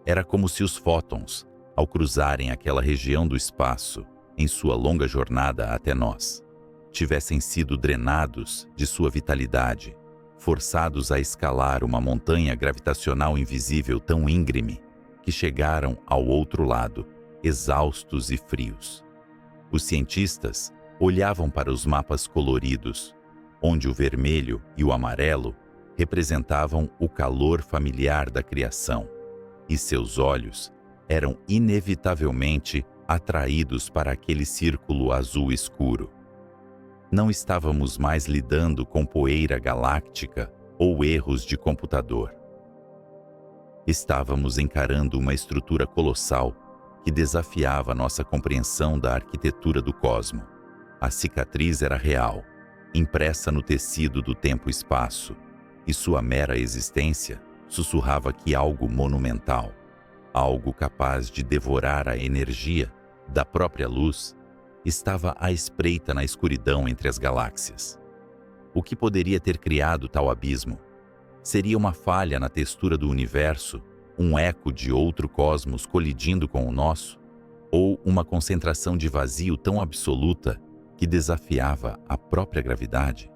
[SPEAKER 1] Era como se os fótons, ao cruzarem aquela região do espaço em sua longa jornada até nós, tivessem sido drenados de sua vitalidade, forçados a escalar uma montanha gravitacional invisível tão íngreme que chegaram ao outro lado, exaustos e frios. Os cientistas olhavam para os mapas coloridos, onde o vermelho e o amarelo representavam o calor familiar da criação, e seus olhos eram inevitavelmente atraídos para aquele círculo azul escuro. Não estávamos mais lidando com poeira galáctica ou erros de computador. Estávamos encarando uma estrutura colossal que desafiava nossa compreensão da arquitetura do cosmo. A cicatriz era real, impressa no tecido do tempo-espaço, e sua mera existência sussurrava que algo monumental, algo capaz de devorar a energia da própria luz, estava à espreita na escuridão entre as galáxias. O que poderia ter criado tal abismo? Seria uma falha na textura do universo, um eco de outro cosmos colidindo com o nosso? Ou uma concentração de vazio tão absoluta que desafiava a própria gravidade?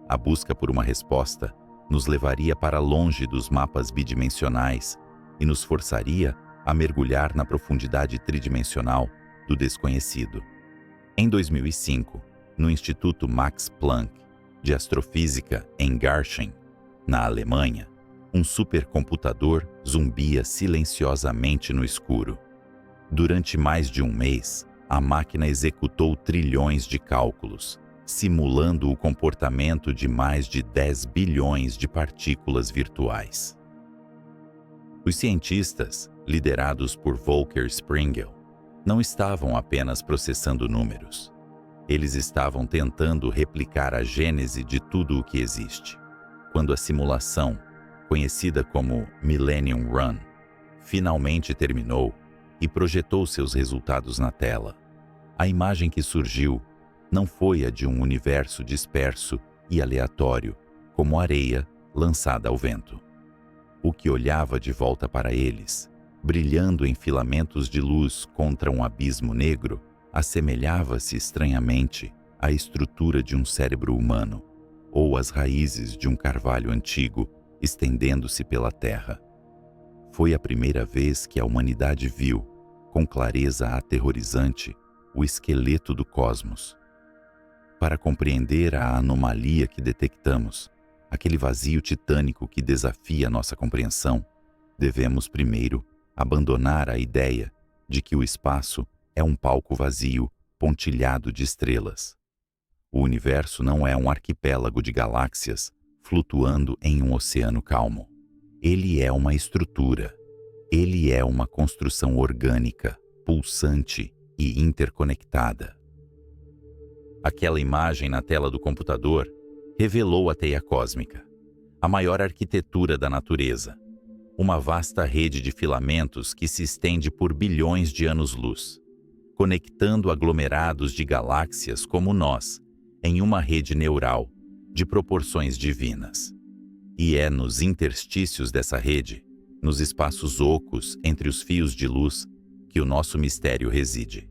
[SPEAKER 1] A busca por uma resposta nos levaria para longe dos mapas bidimensionais e nos forçaria a mergulhar na profundidade tridimensional do desconhecido. Em 2005, no Instituto Max Planck de Astrofísica em Garching, na Alemanha, um supercomputador zumbia silenciosamente no escuro. Durante mais de um mês, a máquina executou trilhões de cálculos, simulando o comportamento de mais de 10 bilhões de partículas virtuais. Os cientistas, liderados por Volker Springel, não estavam apenas processando números. Eles estavam tentando replicar a gênese de tudo o que existe. Quando a simulação, conhecida como Millennium Run, finalmente terminou e projetou seus resultados na tela, a imagem que surgiu não foi a de um universo disperso e aleatório, como areia lançada ao vento. O que olhava de volta para eles, brilhando em filamentos de luz contra um abismo negro, assemelhava-se estranhamente à estrutura de um cérebro humano, ou às raízes de um carvalho antigo estendendo-se pela terra. Foi a primeira vez que a humanidade viu, com clareza aterrorizante, o esqueleto do cosmos. Para compreender a anomalia que detectamos, aquele vazio titânico que desafia nossa compreensão, devemos primeiro abandonar a ideia de que o espaço é um palco vazio pontilhado de estrelas. O universo não é um arquipélago de galáxias flutuando em um oceano calmo. Ele é uma estrutura. Ele é uma construção orgânica, pulsante e interconectada. Aquela imagem na tela do computador revelou a teia cósmica, a maior arquitetura da natureza, uma vasta rede de filamentos que se estende por bilhões de anos-luz, conectando aglomerados de galáxias como nós em uma rede neural de proporções divinas. E é nos interstícios dessa rede, nos espaços ocos entre os fios de luz, que o nosso mistério reside.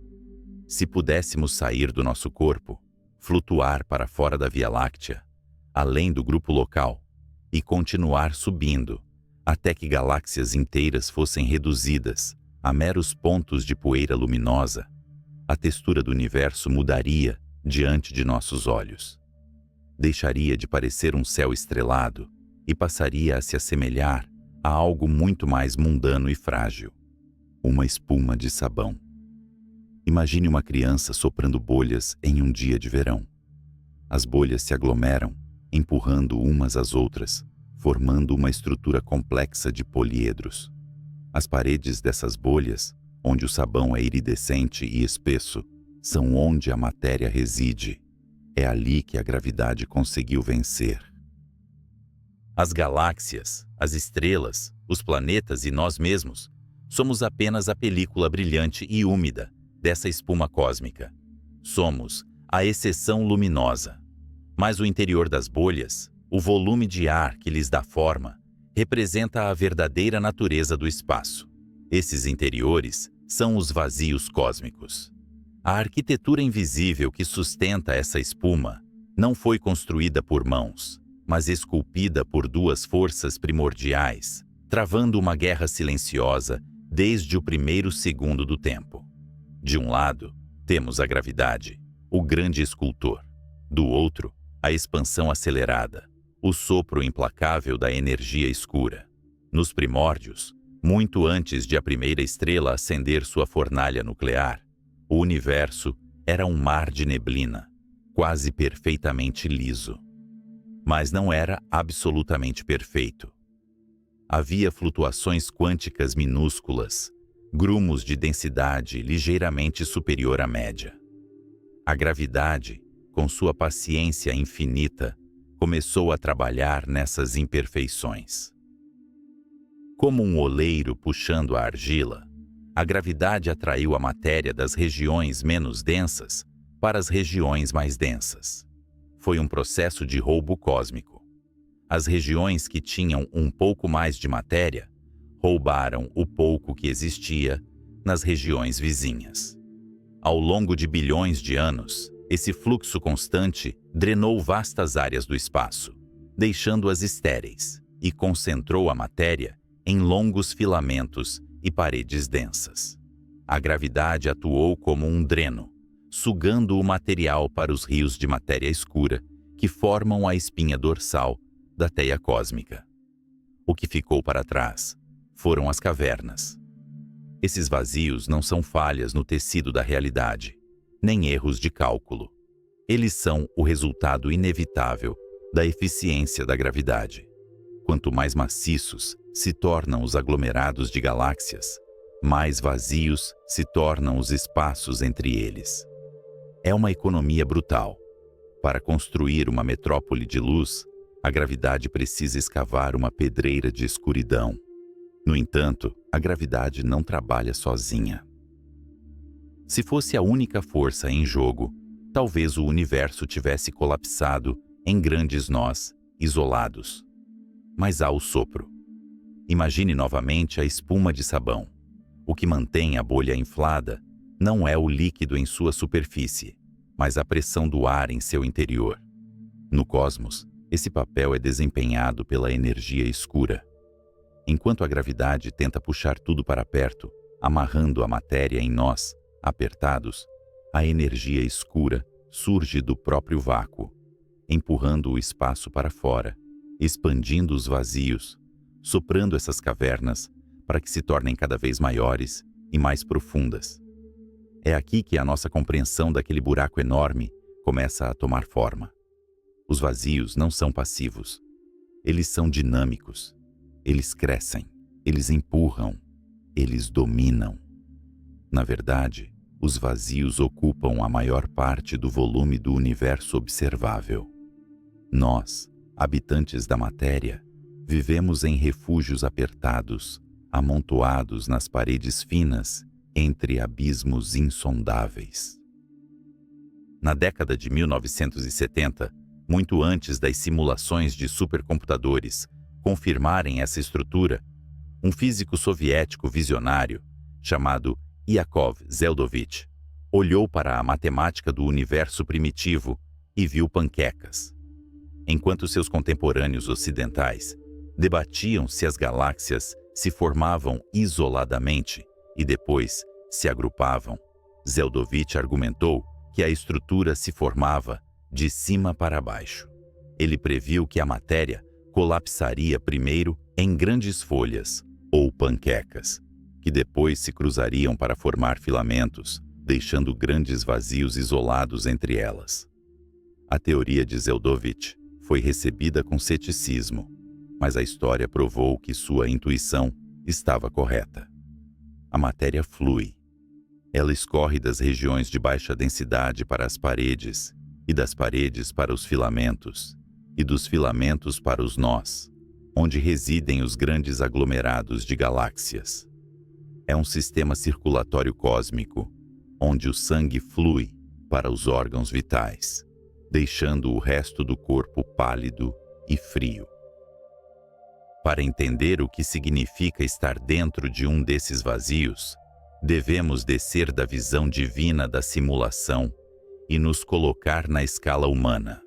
[SPEAKER 1] Se pudéssemos sair do nosso corpo, flutuar para fora da Via Láctea, além do grupo local, e continuar subindo, até que galáxias inteiras fossem reduzidas a meros pontos de poeira luminosa, a textura do universo mudaria diante de nossos olhos. Deixaria de parecer um céu estrelado e passaria a se assemelhar a algo muito mais mundano e frágil, uma espuma de sabão. Imagine uma criança soprando bolhas em um dia de verão. As bolhas se aglomeram, empurrando umas às outras, formando uma estrutura complexa de poliedros. As paredes dessas bolhas, onde o sabão é iridescente e espesso, são onde a matéria reside. É ali que a gravidade conseguiu vencer. As galáxias, as estrelas, os planetas e nós mesmos somos apenas a película brilhante e úmida dessa espuma cósmica. Somos a exceção luminosa. Mas o interior das bolhas, O volume de ar que lhes dá forma representa a verdadeira natureza do espaço. Esses interiores são os vazios cósmicos. A arquitetura invisível que sustenta essa espuma não foi construída por mãos, mas esculpida por duas forças primordiais, travando uma guerra silenciosa desde o primeiro segundo do tempo. De um lado, temos a gravidade, o grande escultor. Do outro, a expansão acelerada, o sopro implacável da energia escura. Nos primórdios, muito antes de a primeira estrela acender sua fornalha nuclear, o universo era um mar de neblina, quase perfeitamente liso. Mas não era absolutamente perfeito. Havia flutuações quânticas minúsculas, grumos de densidade ligeiramente superior à média. A gravidade, com sua paciência infinita, começou a trabalhar nessas imperfeições. Como um oleiro puxando a argila, a gravidade atraiu a matéria das regiões menos densas para as regiões mais densas. Foi um processo de roubo cósmico. As regiões que tinham um pouco mais de matéria roubaram o pouco que existia nas regiões vizinhas. Ao longo de bilhões de anos, esse fluxo constante drenou vastas áreas do espaço, deixando-as estéreis, e concentrou a matéria em longos filamentos e paredes densas. A gravidade atuou como um dreno, sugando o material para os rios de matéria escura que formam a espinha dorsal da teia cósmica. O que ficou para trás foram as cavernas. Esses vazios não são falhas no tecido da realidade, nem erros de cálculo. Eles são o resultado inevitável da eficiência da gravidade. Quanto mais maciços se tornam os aglomerados de galáxias, mais vazios se tornam os espaços entre eles. É uma economia brutal. Para construir uma metrópole de luz, a gravidade precisa escavar uma pedreira de escuridão. No entanto, a gravidade não trabalha sozinha. Se fosse a única força em jogo, talvez o universo tivesse colapsado em grandes nós, isolados. Mas há o sopro. Imagine novamente a espuma de sabão. O que mantém a bolha inflada não é o líquido em sua superfície, mas a pressão do ar em seu interior. No cosmos, esse papel é desempenhado pela energia escura. Enquanto a gravidade tenta puxar tudo para perto, amarrando a matéria em nós, apertados, a energia escura surge do próprio vácuo, empurrando o espaço para fora, expandindo os vazios, soprando essas cavernas para que se tornem cada vez maiores e mais profundas. É aqui que a nossa compreensão daquele buraco enorme começa a tomar forma. Os vazios não são passivos. Eles são dinâmicos. Eles crescem, eles empurram, eles dominam. Na verdade, os vazios ocupam a maior parte do volume do universo observável. Nós, habitantes da matéria, vivemos em refúgios apertados, amontoados nas paredes finas, entre abismos insondáveis. Na década de 1970, muito antes das simulações de supercomputadores confirmarem essa estrutura, um físico soviético visionário, chamado Yakov Zeldovich, olhou para a matemática do universo primitivo e viu panquecas. Enquanto seus contemporâneos ocidentais debatiam se as galáxias se formavam isoladamente e depois se agrupavam, Zeldovich argumentou que a estrutura se formava de cima para baixo. Ele previu que a matéria colapsaria primeiro em grandes folhas, ou panquecas, que depois se cruzariam para formar filamentos, deixando grandes vazios isolados entre elas. A teoria de Zeldovich foi recebida com ceticismo, mas a história provou que sua intuição estava correta. A matéria flui. Ela escorre das regiões de baixa densidade para as paredes, e das paredes para os filamentos, e dos filamentos para os nós, onde residem os grandes aglomerados de galáxias. É um sistema circulatório cósmico, onde o sangue flui para os órgãos vitais, deixando o resto do corpo pálido e frio. Para entender o que significa estar dentro de um desses vazios, devemos descer da visão divina da simulação e nos colocar na escala humana.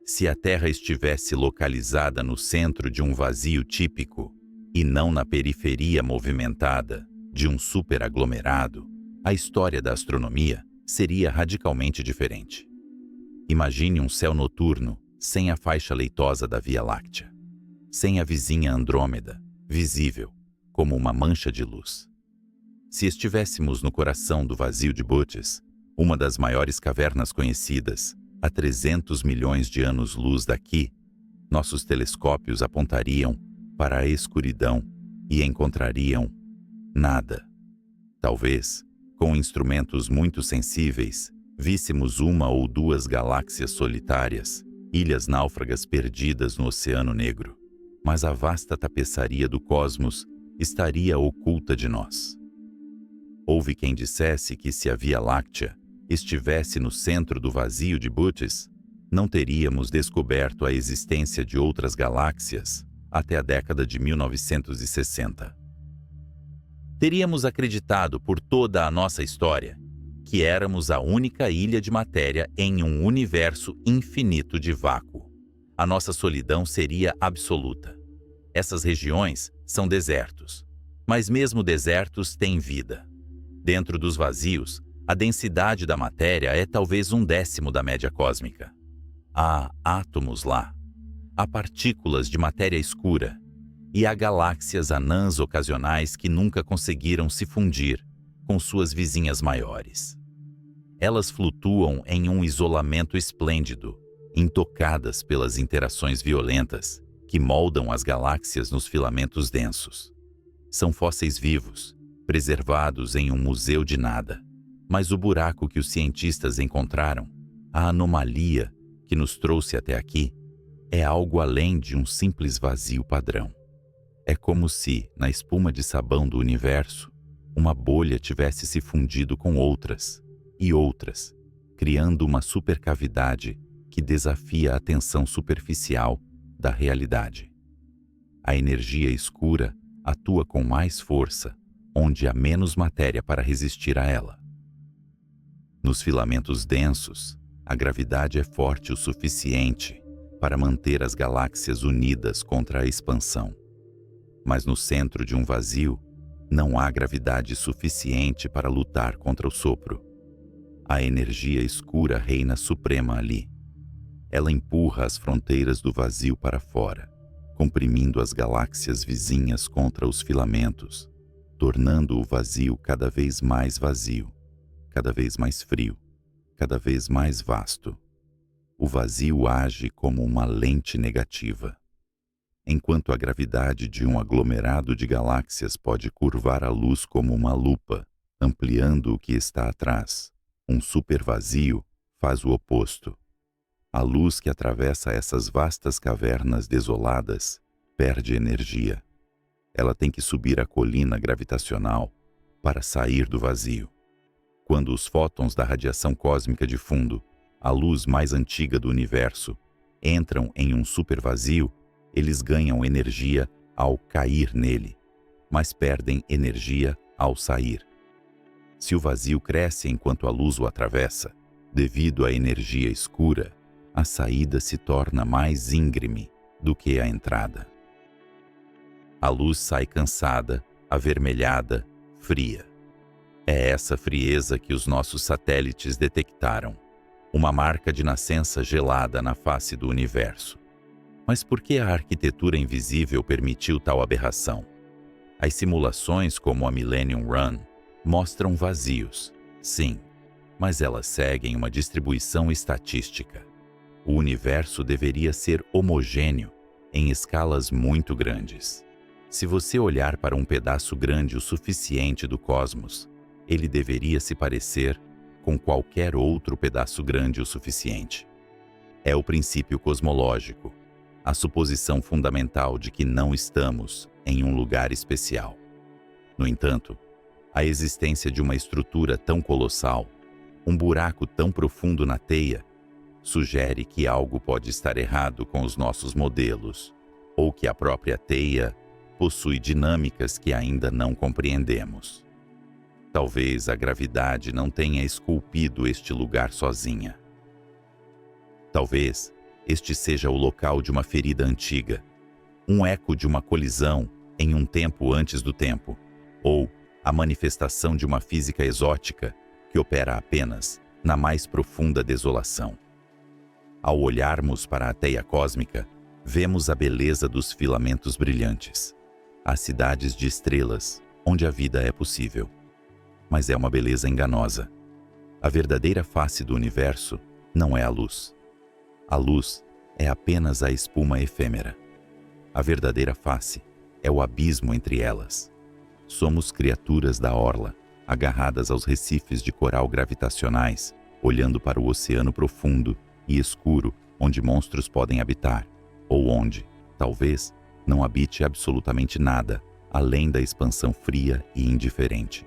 [SPEAKER 1] Se a Terra estivesse localizada no centro de um vazio típico, e não na periferia movimentada de um superaglomerado, a história da astronomia seria radicalmente diferente. Imagine um céu noturno sem a faixa leitosa da Via Láctea, sem a vizinha Andrômeda, visível como uma mancha de luz. Se estivéssemos no coração do vazio de Bootes, uma das maiores cavernas conhecidas, a 300 milhões de anos-luz daqui, nossos telescópios apontariam para a escuridão e encontrariam nada. Talvez, com instrumentos muito sensíveis, víssemos uma ou duas galáxias solitárias, ilhas náufragas perdidas no Oceano Negro, mas a vasta tapeçaria do cosmos estaria oculta de nós. Houve quem dissesse que se a Via Láctea estivesse no centro do vazio de Bootes, não teríamos descoberto a existência de outras galáxias até a década de 1960. Teríamos acreditado por toda a nossa história que éramos a única ilha de matéria em um universo infinito de vácuo. A nossa solidão seria absoluta. Essas regiões são desertos, mas mesmo desertos têm vida. Dentro dos vazios, a densidade da matéria é talvez 1/10 da média cósmica. Há átomos lá, há partículas de matéria escura e há galáxias anãs ocasionais que nunca conseguiram se fundir com suas vizinhas maiores. Elas flutuam em um isolamento esplêndido, intocadas pelas interações violentas que moldam as galáxias nos filamentos densos. São fósseis vivos, preservados em um museu de nada. Mas o buraco que os cientistas encontraram, a anomalia que nos trouxe até aqui, é algo além de um simples vazio padrão. É como se, na espuma de sabão do universo, uma bolha tivesse se fundido com outras e outras, criando uma supercavidade que desafia a tensão superficial da realidade. A energia escura atua com mais força, onde há menos matéria para resistir a ela. Nos filamentos densos, a gravidade é forte o suficiente para manter as galáxias unidas contra a expansão. Mas no centro de um vazio, não há gravidade suficiente para lutar contra o sopro. A energia escura reina suprema ali. Ela empurra as fronteiras do vazio para fora, comprimindo as galáxias vizinhas contra os filamentos, tornando o vazio cada vez mais vazio, cada vez mais frio, cada vez mais vasto. O vazio age como uma lente negativa. Enquanto a gravidade de um aglomerado de galáxias pode curvar a luz como uma lupa, ampliando o que está atrás, um supervazio faz o oposto. A luz que atravessa essas vastas cavernas desoladas perde energia. Ela tem que subir a colina gravitacional para sair do vazio. Quando os fótons da radiação cósmica de fundo, a luz mais antiga do universo, entram em um supervazio, eles ganham energia ao cair nele, mas perdem energia ao sair. Se o vazio cresce enquanto a luz o atravessa, devido à energia escura, a saída se torna mais íngreme do que a entrada. A luz sai cansada, avermelhada, fria. É essa frieza que os nossos satélites detectaram, uma marca de nascença gelada na face do universo. Mas por que a arquitetura invisível permitiu tal aberração? As simulações como a Millennium Run mostram vazios, sim, mas elas seguem uma distribuição estatística. O universo deveria ser homogêneo em escalas muito grandes. Se você olhar para um pedaço grande o suficiente do cosmos, ele deveria se parecer com qualquer outro pedaço grande o suficiente. É o princípio cosmológico, a suposição fundamental de que não estamos em um lugar especial. No entanto, a existência de uma estrutura tão colossal, um buraco tão profundo na teia, sugere que algo pode estar errado com os nossos modelos, ou que a própria teia possui dinâmicas que ainda não compreendemos. Talvez a gravidade não tenha esculpido este lugar sozinha. Talvez este seja o local de uma ferida antiga, um eco de uma colisão em um tempo antes do tempo, ou a manifestação de uma física exótica que opera apenas na mais profunda desolação. Ao olharmos para a teia cósmica, vemos a beleza dos filamentos brilhantes, as cidades de estrelas onde a vida é possível. Mas é uma beleza enganosa. A verdadeira face do universo não é a luz. A luz é apenas a espuma efêmera. A verdadeira face é o abismo entre elas. Somos criaturas da orla, agarradas aos recifes de coral gravitacionais, olhando para o oceano profundo e escuro onde monstros podem habitar, ou onde, talvez, não habite absolutamente nada, além da expansão fria e indiferente.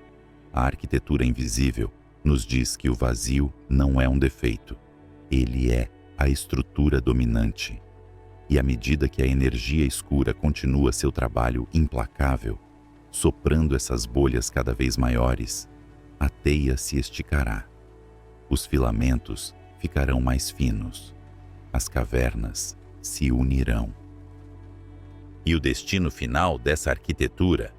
[SPEAKER 1] A arquitetura invisível nos diz que o vazio não é um defeito. Ele é a estrutura dominante. E à medida que a energia escura continua seu trabalho implacável, soprando essas bolhas cada vez maiores, a teia se esticará. Os filamentos ficarão mais finos. As cavernas se unirão. E o destino final dessa arquitetura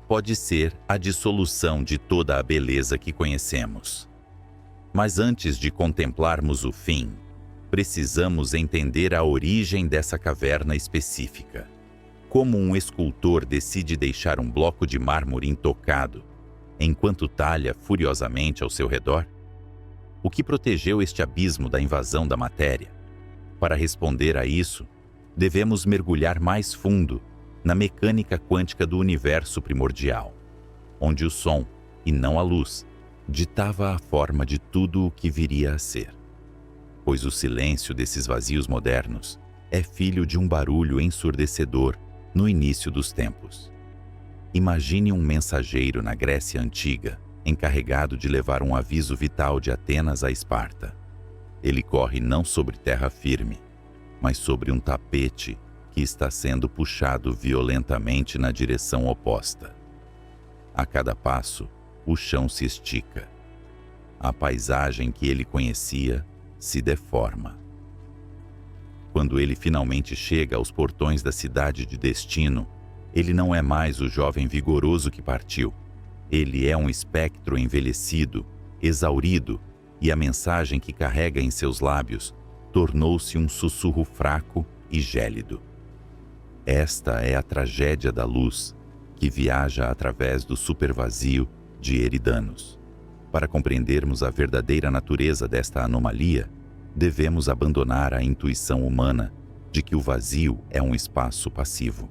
[SPEAKER 1] pode ser a dissolução de toda a beleza que conhecemos. Mas antes de contemplarmos o fim, precisamos entender a origem dessa caverna específica. Como um escultor decide deixar um bloco de mármore intocado, enquanto talha furiosamente ao seu redor? O que protegeu este abismo da invasão da matéria? Para responder a isso, devemos mergulhar mais fundo na mecânica quântica do universo primordial, onde o som, e não a luz, ditava a forma de tudo o que viria a ser. Pois o silêncio desses vazios modernos é filho de um barulho ensurdecedor no início dos tempos. Imagine um mensageiro na Grécia Antiga, encarregado de levar um aviso vital de Atenas a Esparta. Ele corre não sobre terra firme, mas sobre um tapete que está sendo puxado violentamente na direção oposta. A cada passo, o chão se estica. A paisagem que ele conhecia se deforma. Quando ele finalmente chega aos portões da cidade de destino, ele não é mais o jovem vigoroso que partiu. Ele é um espectro envelhecido, exaurido, e a mensagem que carrega em seus lábios tornou-se um sussurro fraco e gélido. Esta é a tragédia da luz, que viaja através do supervazio de Eridanos. Para compreendermos a verdadeira natureza desta anomalia, devemos abandonar a intuição humana de que o vazio é um espaço passivo.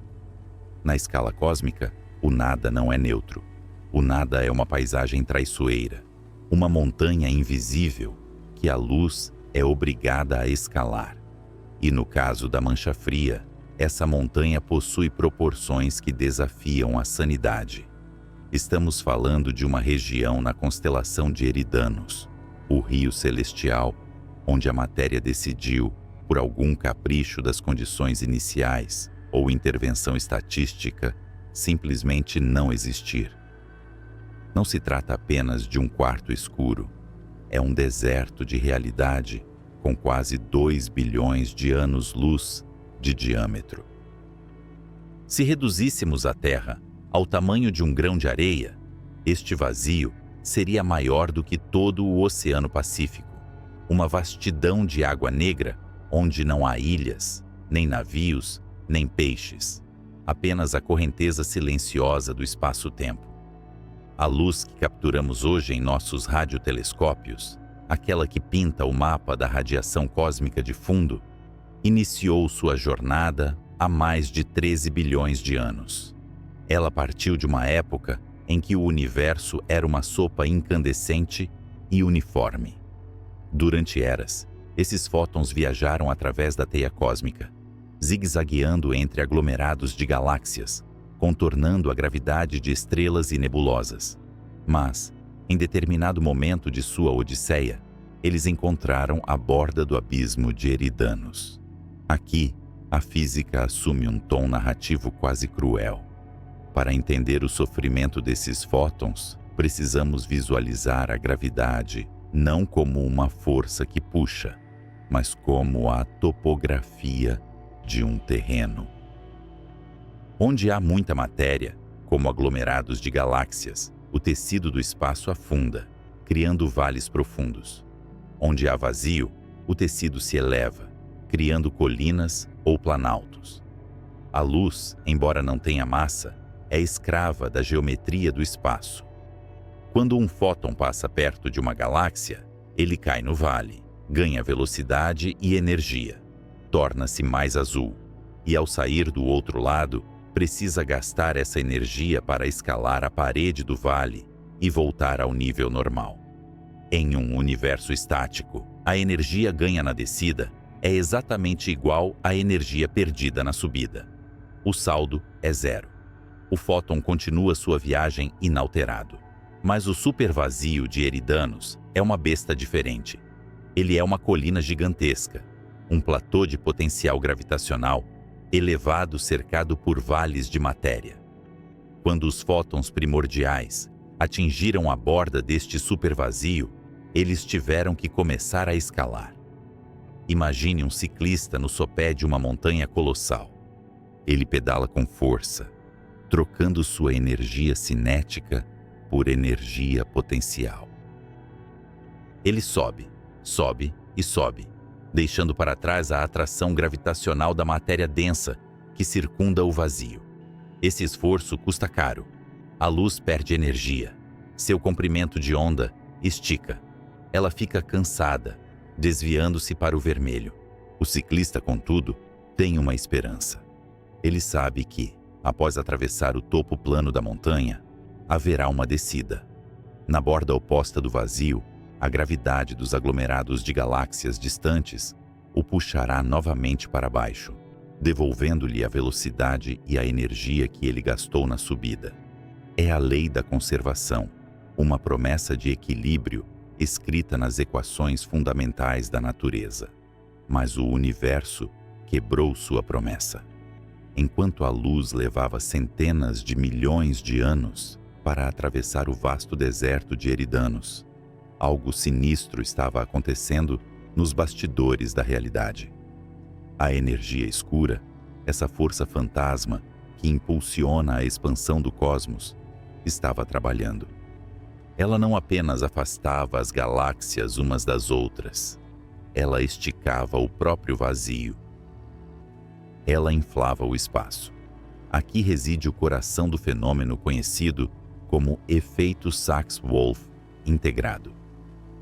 [SPEAKER 1] Na escala cósmica, o nada não é neutro. O nada é uma paisagem traiçoeira, uma montanha invisível que a luz é obrigada a escalar. E no caso da mancha fria, essa montanha possui proporções que desafiam a sanidade. Estamos falando de uma região na constelação de Eridanos, o rio celestial, onde a matéria decidiu, por algum capricho das condições iniciais ou intervenção estatística, simplesmente não existir. Não se trata apenas de um quarto escuro. É um deserto de realidade com quase 2 bilhões de anos-luz de diâmetro. Se reduzíssemos a Terra ao tamanho de um grão de areia, este vazio seria maior do que todo o Oceano Pacífico, uma vastidão de água negra onde não há ilhas, nem navios, nem peixes, apenas a correnteza silenciosa do espaço-tempo. A luz que capturamos hoje em nossos radiotelescópios, aquela que pinta o mapa da radiação cósmica de fundo, iniciou sua jornada há mais de 13 bilhões de anos. Ela partiu de uma época em que o universo era uma sopa incandescente e uniforme. Durante eras, esses fótons viajaram através da teia cósmica, zigue-zagueando entre aglomerados de galáxias, contornando a gravidade de estrelas e nebulosas. Mas, em determinado momento de sua odisseia, eles encontraram a borda do abismo de Eridanos. Aqui, a física assume um tom narrativo quase cruel. Para entender o sofrimento desses fótons, precisamos visualizar a gravidade não como uma força que puxa, mas como a topografia de um terreno. Onde há muita matéria, como aglomerados de galáxias, o tecido do espaço afunda, criando vales profundos. Onde há vazio, o tecido se eleva, criando colinas ou planaltos. A luz, embora não tenha massa, é escrava da geometria do espaço. Quando um fóton passa perto de uma galáxia, ele cai no vale, ganha velocidade e energia, torna-se mais azul, e ao sair do outro lado, precisa gastar essa energia para escalar a parede do vale e voltar ao nível normal. Em um universo estático, a energia ganha na descida é exatamente igual à energia perdida na subida. O saldo é zero. O fóton continua sua viagem inalterado. Mas o supervazio de Eridanos é uma besta diferente. Ele é uma colina gigantesca, um platô de potencial gravitacional elevado cercado por vales de matéria. Quando os fótons primordiais atingiram a borda deste supervazio, eles tiveram que começar a escalar. Imagine um ciclista no sopé de uma montanha colossal. Ele pedala com força, trocando sua energia cinética por energia potencial. Ele sobe, sobe e sobe, deixando para trás a atração gravitacional da matéria densa que circunda o vazio. Esse esforço custa caro. A luz perde energia. Seu comprimento de onda estica. Ela fica cansada, desviando-se para o vermelho. O ciclista, contudo, tem uma esperança. Ele sabe que, após atravessar o topo plano da montanha, haverá uma descida. Na borda oposta do vazio, a gravidade dos aglomerados de galáxias distantes o puxará novamente para baixo, devolvendo-lhe a velocidade e a energia que ele gastou na subida. É a lei da conservação, uma promessa de equilíbrio escrita nas equações fundamentais da natureza. Mas o universo quebrou sua promessa. Enquanto a luz levava centenas de milhões de anos para atravessar o vasto deserto de Eridanos, algo sinistro estava acontecendo nos bastidores da realidade. A energia escura, essa força fantasma que impulsiona a expansão do cosmos, estava trabalhando. Ela não apenas afastava as galáxias umas das outras, ela esticava o próprio vazio. Ela inflava o espaço. Aqui reside o coração do fenômeno conhecido como efeito Sachs-Wolf integrado.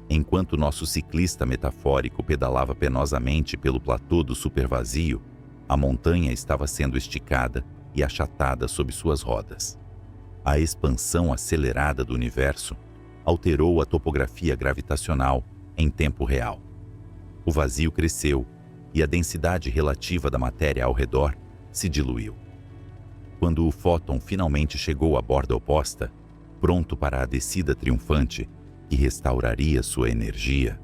[SPEAKER 1] Enquanto nosso ciclista metafórico pedalava penosamente pelo platô do supervazio, a montanha estava sendo esticada e achatada sob suas rodas. A expansão acelerada do universo alterou a topografia gravitacional em tempo real. O vazio cresceu e a densidade relativa da matéria ao redor se diluiu. Quando o fóton finalmente chegou à borda oposta, pronto para a descida triunfante, que restauraria sua energia,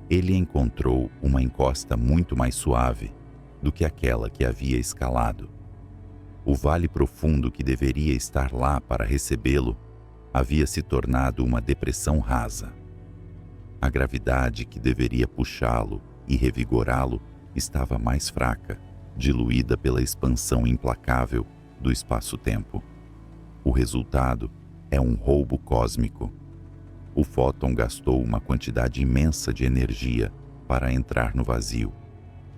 [SPEAKER 1] ele encontrou uma encosta muito mais suave do que aquela que havia escalado. O vale profundo que deveria estar lá para recebê-lo havia se tornado uma depressão rasa. A gravidade que deveria puxá-lo e revigorá-lo estava mais fraca, diluída pela expansão implacável do espaço-tempo. O resultado é um roubo cósmico. O fóton gastou uma quantidade imensa de energia para entrar no vazio,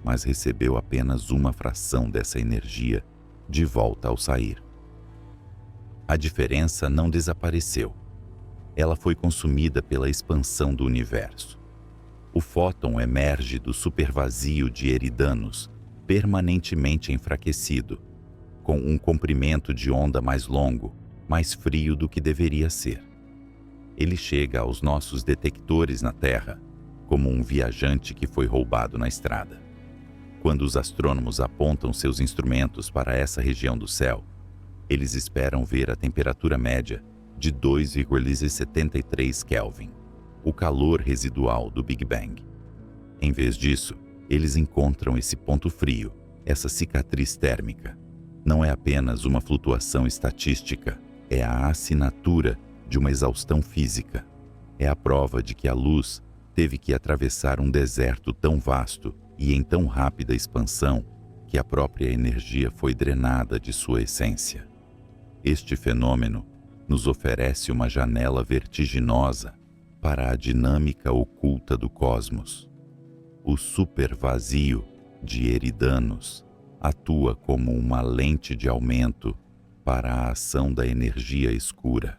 [SPEAKER 1] mas recebeu apenas uma fração dessa energia de volta ao sair. A diferença não desapareceu. Ela foi consumida pela expansão do universo. O fóton emerge do supervazio de Eridanos, permanentemente enfraquecido, com um comprimento de onda mais longo, mais frio do que deveria ser. Ele chega aos nossos detectores na Terra como um viajante que foi roubado na estrada. Quando os astrônomos apontam seus instrumentos para essa região do céu, eles esperam ver a temperatura média de 2,73 Kelvin. o calor residual do Big Bang. Em vez disso, eles encontram esse ponto frio, essa cicatriz térmica. Não é apenas uma flutuação estatística, é a assinatura de uma exaustão física. É a prova de que a luz teve que atravessar um deserto tão vasto e em tão rápida expansão que a própria energia foi drenada de sua essência. Este fenômeno nos oferece uma janela vertiginosa para a dinâmica oculta do cosmos. O supervazio de Eridanos atua como uma lente de aumento para a ação da energia escura.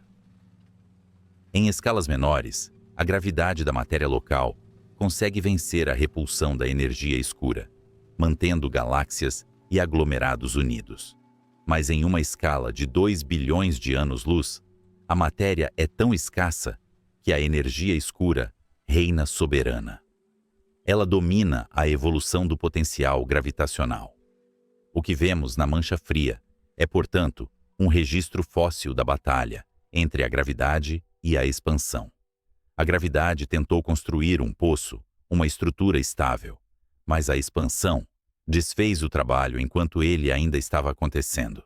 [SPEAKER 1] Em escalas menores, a gravidade da matéria local consegue vencer a repulsão da energia escura, mantendo galáxias e aglomerados unidos. Mas em uma escala de 2 bilhões de anos-luz, a matéria é tão escassa que a energia escura reina soberana. Ela domina a evolução do potencial gravitacional. O que vemos na mancha fria é, portanto, um registro fóssil da batalha entre a gravidade e a expansão. A gravidade tentou construir um poço, uma estrutura estável, mas a expansão desfez o trabalho enquanto ele ainda estava acontecendo.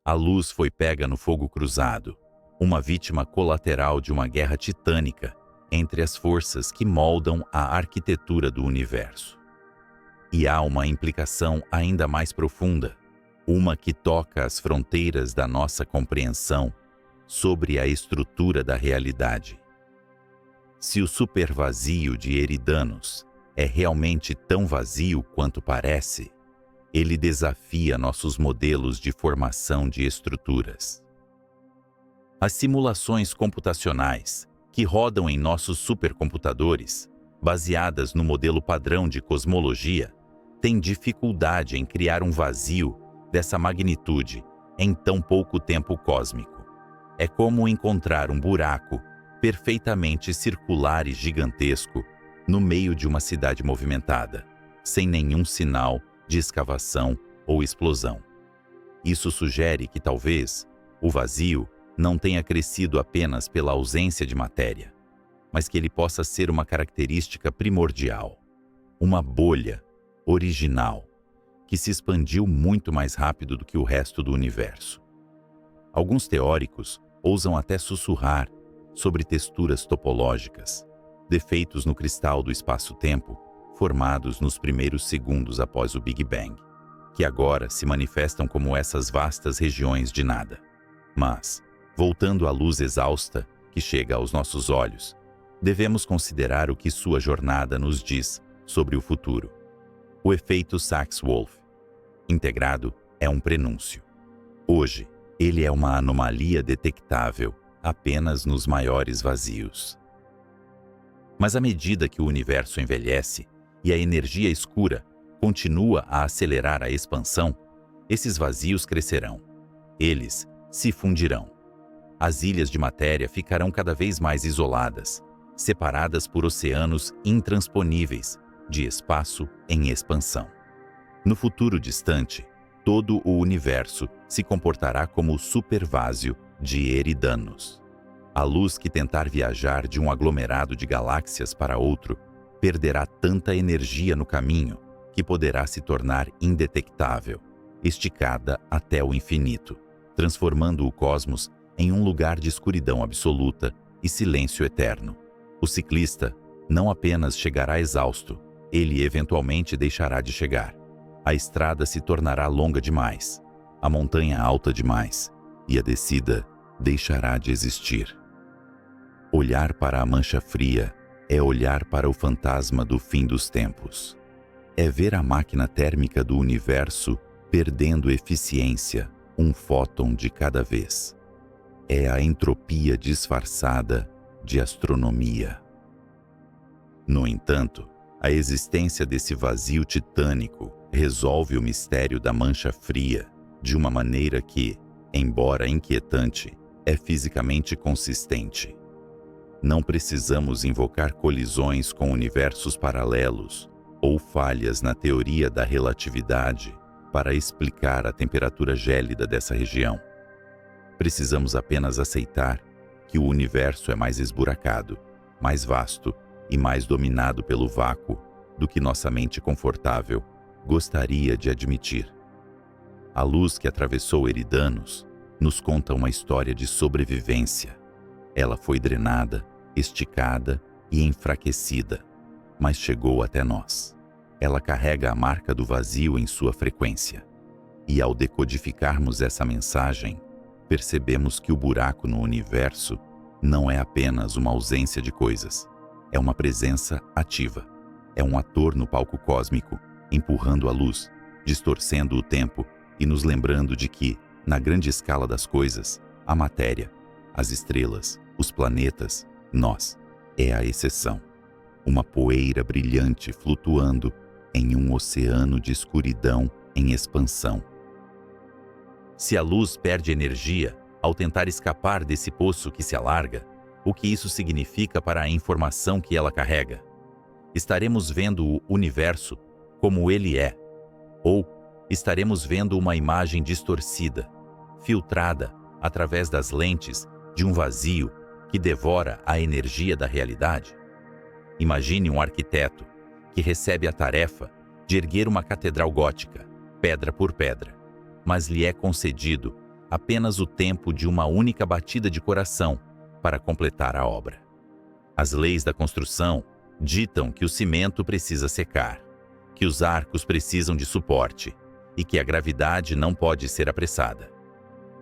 [SPEAKER 1] A luz foi pega no fogo cruzado, uma vítima colateral de uma guerra titânica entre as forças que moldam a arquitetura do universo. E há uma implicação ainda mais profunda, uma que toca as fronteiras da nossa compreensão sobre a estrutura da realidade. Se o supervazio de Eridanos é realmente tão vazio quanto parece, ele desafia nossos modelos de formação de estruturas. As simulações computacionais que rodam em nossos supercomputadores, baseadas no modelo padrão de cosmologia, têm dificuldade em criar um vazio dessa magnitude em tão pouco tempo cósmico. É como encontrar um buraco perfeitamente circular e gigantesco no meio de uma cidade movimentada, sem nenhum sinal de escavação ou explosão. Isso sugere que talvez o vazio não tenha crescido apenas pela ausência de matéria, mas que ele possa ser uma característica primordial, uma bolha original que se expandiu muito mais rápido do que o resto do universo. Alguns teóricos ousam até sussurrar sobre texturas topológicas, defeitos no cristal do espaço-tempo formados nos primeiros segundos após o Big Bang, que agora se manifestam como essas vastas regiões de nada. Mas, voltando à luz exausta que chega aos nossos olhos, devemos considerar o que sua jornada nos diz sobre o futuro. O efeito Sachs-Wolfe integrado é um prenúncio. Hoje, ele é uma anomalia detectável apenas nos maiores vazios. Mas à medida que o universo envelhece e a energia escura continua a acelerar a expansão, esses vazios crescerão. Eles se fundirão. As ilhas de matéria ficarão cada vez mais isoladas, separadas por oceanos intransponíveis de espaço em expansão. No futuro distante, todo o universo se comportará como o supervazio de Eridanos. A luz que tentar viajar de um aglomerado de galáxias para outro perderá tanta energia no caminho que poderá se tornar indetectável, esticada até o infinito, transformando o cosmos em um lugar de escuridão absoluta e silêncio eterno. O ciclista não apenas chegará exausto, ele eventualmente deixará de chegar. A estrada se tornará longa demais, a montanha alta demais, e a descida deixará de existir. Olhar para a mancha fria é olhar para o fantasma do fim dos tempos. É ver a máquina térmica do universo perdendo eficiência, um fóton de cada vez. É a entropia disfarçada de astronomia. No entanto, a existência desse vazio titânico resolve o mistério da mancha fria de uma maneira que, embora inquietante, é fisicamente consistente. Não precisamos invocar colisões com universos paralelos ou falhas na teoria da relatividade para explicar a temperatura gélida dessa região. Precisamos apenas aceitar que o universo é mais esburacado, mais vasto e mais dominado pelo vácuo do que nossa mente confortável gostaria de admitir. A luz que atravessou Eridanos nos conta uma história de sobrevivência. Ela foi drenada, esticada e enfraquecida, mas chegou até nós. Ela carrega a marca do vazio em sua frequência. E ao decodificarmos essa mensagem, percebemos que o buraco no universo não é apenas uma ausência de coisas, é uma presença ativa. É um ator no palco cósmico, empurrando a luz, distorcendo o tempo e nos lembrando de que, na grande escala das coisas, a matéria, as estrelas, os planetas, nós, é a exceção. Uma poeira brilhante flutuando em um oceano de escuridão em expansão. Se a luz perde energia ao tentar escapar desse poço que se alarga, o que isso significa para a informação que ela carrega? Estaremos vendo o universo como ele é, ou estaremos vendo uma imagem distorcida, filtrada através das lentes de um vazio que devora a energia da realidade? Imagine um arquiteto que recebe a tarefa de erguer uma catedral gótica, pedra por pedra, mas lhe é concedido apenas o tempo de uma única batida de coração para completar a obra. As leis da construção ditam que o cimento precisa secar, que os arcos precisam de suporte e que a gravidade não pode ser apressada.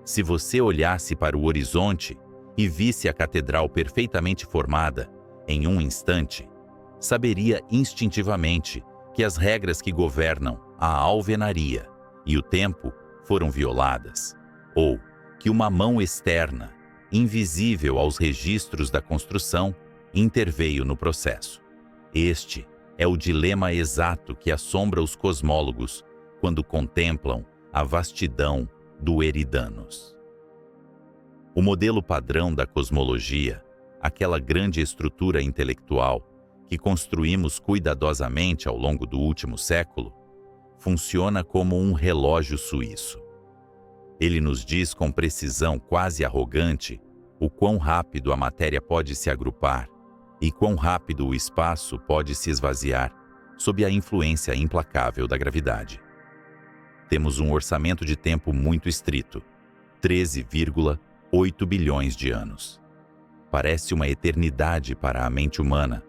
[SPEAKER 1] Se você olhasse para o horizonte e visse a catedral perfeitamente formada em um instante, saberia instintivamente que as regras que governam a alvenaria e o tempo foram violadas, ou que uma mão externa, invisível aos registros da construção, interveio no processo. Este é o dilema exato que assombra os cosmólogos quando contemplam a vastidão do Eridanos. O modelo padrão da cosmologia, aquela grande estrutura intelectual que construímos cuidadosamente ao longo do último século, funciona como um relógio suíço. Ele nos diz com precisão quase arrogante o quão rápido a matéria pode se agrupar e quão rápido o espaço pode se esvaziar sob a influência implacável da gravidade. Temos um orçamento de tempo muito estrito, 13,8 bilhões de anos. Parece uma eternidade para a mente humana,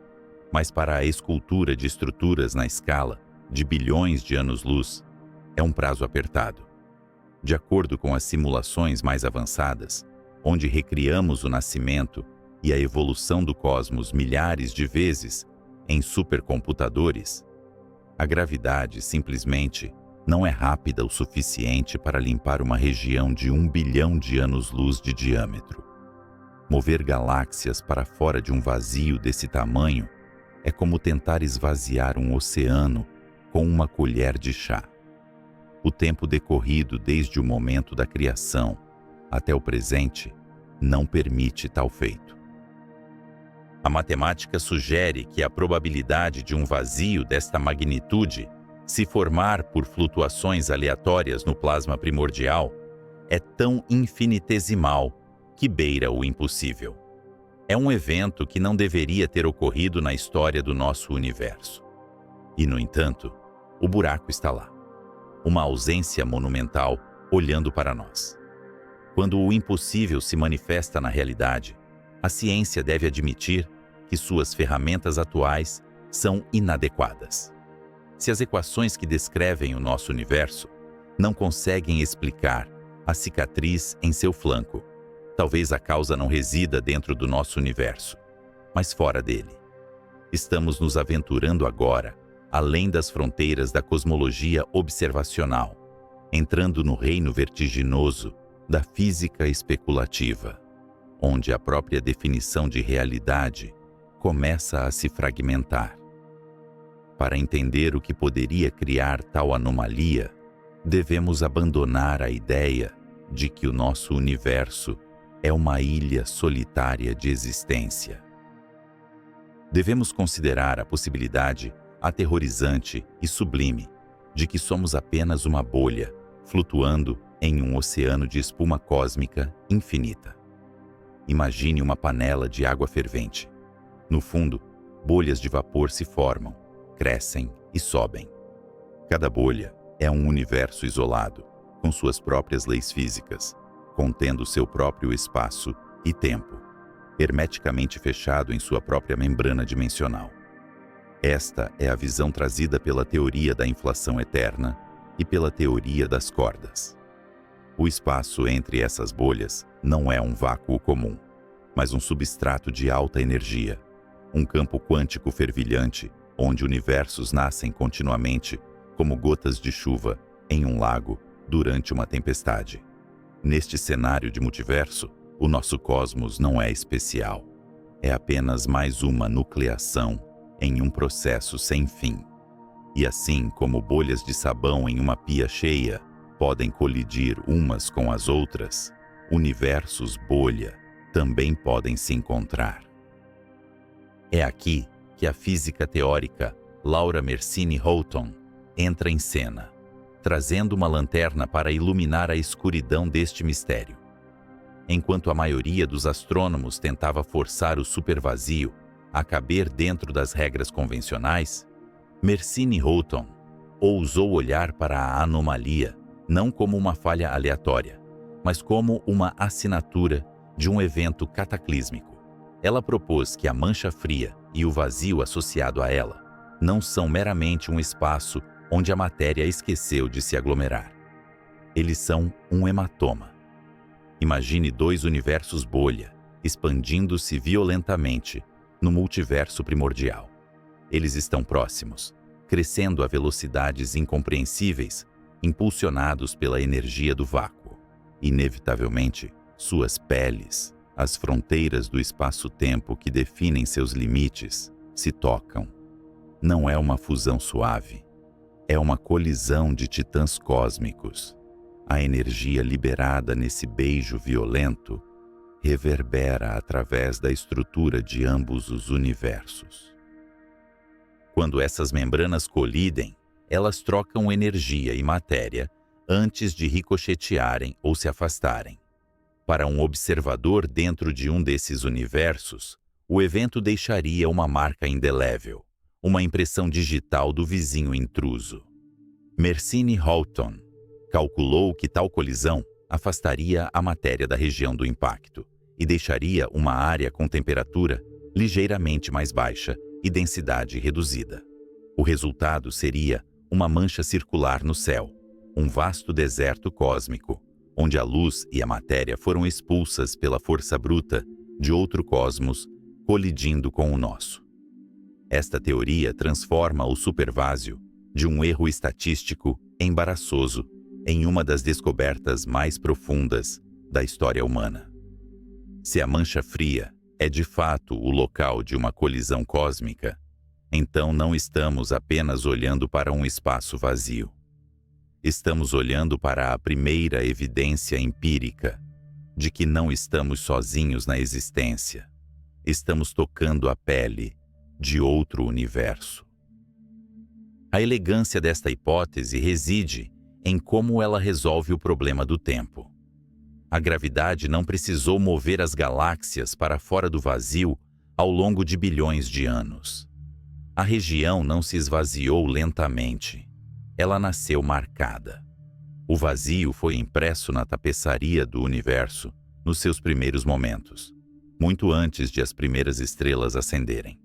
[SPEAKER 1] mas para a escultura de estruturas na escala de bilhões de anos-luz, é um prazo apertado. De acordo com as simulações mais avançadas, onde recriamos o nascimento e a evolução do cosmos milhares de vezes em supercomputadores, a gravidade simplesmente não é rápida o suficiente para limpar uma região de 1 bilhão de anos-luz de diâmetro. Mover galáxias para fora de um vazio desse tamanho é como tentar esvaziar um oceano com uma colher de chá. O tempo decorrido desde o momento da criação até o presente não permite tal feito. A matemática sugere que a probabilidade de um vazio desta magnitude se formar por flutuações aleatórias no plasma primordial é tão infinitesimal que beira o impossível. É um evento que não deveria ter ocorrido na história do nosso universo. E, no entanto, o buraco está lá. Uma ausência monumental olhando para nós. Quando o impossível se manifesta na realidade, a ciência deve admitir que suas ferramentas atuais são inadequadas. Se as equações que descrevem o nosso universo não conseguem explicar a cicatriz em seu flanco, talvez a causa não resida dentro do nosso universo, mas fora dele. Estamos nos aventurando agora além das fronteiras da cosmologia observacional, entrando no reino vertiginoso da física especulativa, onde a própria definição de realidade começa a se fragmentar. Para entender o que poderia criar tal anomalia, devemos abandonar a ideia de que o nosso universo é uma ilha solitária de existência. Devemos considerar a possibilidade aterrorizante e sublime de que somos apenas uma bolha flutuando em um oceano de espuma cósmica infinita. Imagine uma panela de água fervente. No fundo, bolhas de vapor se formam, crescem e sobem. Cada bolha é um universo isolado, com suas próprias leis físicas, contendo seu próprio espaço e tempo, hermeticamente fechado em sua própria membrana dimensional. Esta é a visão trazida pela teoria da inflação eterna e pela teoria das cordas. O espaço entre essas bolhas não é um vácuo comum, mas um substrato de alta energia, um campo quântico fervilhante onde universos nascem continuamente como gotas de chuva em um lago durante uma tempestade. Neste cenário de multiverso, o nosso cosmos não é especial. É apenas mais uma nucleação em um processo sem fim. E assim como bolhas de sabão em uma pia cheia podem colidir umas com as outras, universos bolha também podem se encontrar. É aqui que a física teórica Laura Mersini Houghton entra em cena, trazendo uma lanterna para iluminar a escuridão deste mistério. Enquanto a maioria dos astrônomos tentava forçar o supervazio a caber dentro das regras convencionais, Mersini Houghton ousou olhar para a anomalia não como uma falha aleatória, mas como uma assinatura de um evento cataclísmico. Ela propôs que a mancha fria e o vazio associado a ela não são meramente um espaço onde a matéria esqueceu de se aglomerar. Eles são um hematoma. Imagine dois universos bolha, expandindo-se violentamente no multiverso primordial. Eles estão próximos, crescendo a velocidades incompreensíveis, impulsionados pela energia do vácuo. Inevitavelmente, suas peles, as fronteiras do espaço-tempo que definem seus limites, se tocam. Não é uma fusão suave, é uma colisão de titãs cósmicos. A energia liberada nesse beijo violento reverbera através da estrutura de ambos os universos. Quando essas membranas colidem, elas trocam energia e matéria antes de ricochetearem ou se afastarem. Para um observador dentro de um desses universos, o evento deixaria uma marca indelével, uma impressão digital do vizinho intruso. Mersini Houghton calculou que tal colisão afastaria a matéria da região do impacto e deixaria uma área com temperatura ligeiramente mais baixa e densidade reduzida. O resultado seria uma mancha circular no céu, um vasto deserto cósmico, onde a luz e a matéria foram expulsas pela força bruta de outro cosmos colidindo com o nosso. Esta teoria transforma o supervásio de um erro estatístico embaraçoso em uma das descobertas mais profundas da história humana. Se a mancha fria é de fato o local de uma colisão cósmica, então não estamos apenas olhando para um espaço vazio. Estamos olhando para a primeira evidência empírica de que não estamos sozinhos na existência. Estamos tocando a pele de outro universo. A elegância desta hipótese reside em como ela resolve o problema do tempo. A gravidade não precisou mover as galáxias para fora do vazio ao longo de bilhões de anos. A região não se esvaziou lentamente. Ela nasceu marcada. O vazio foi impresso na tapeçaria do universo nos seus primeiros momentos, muito antes de as primeiras estrelas ascenderem.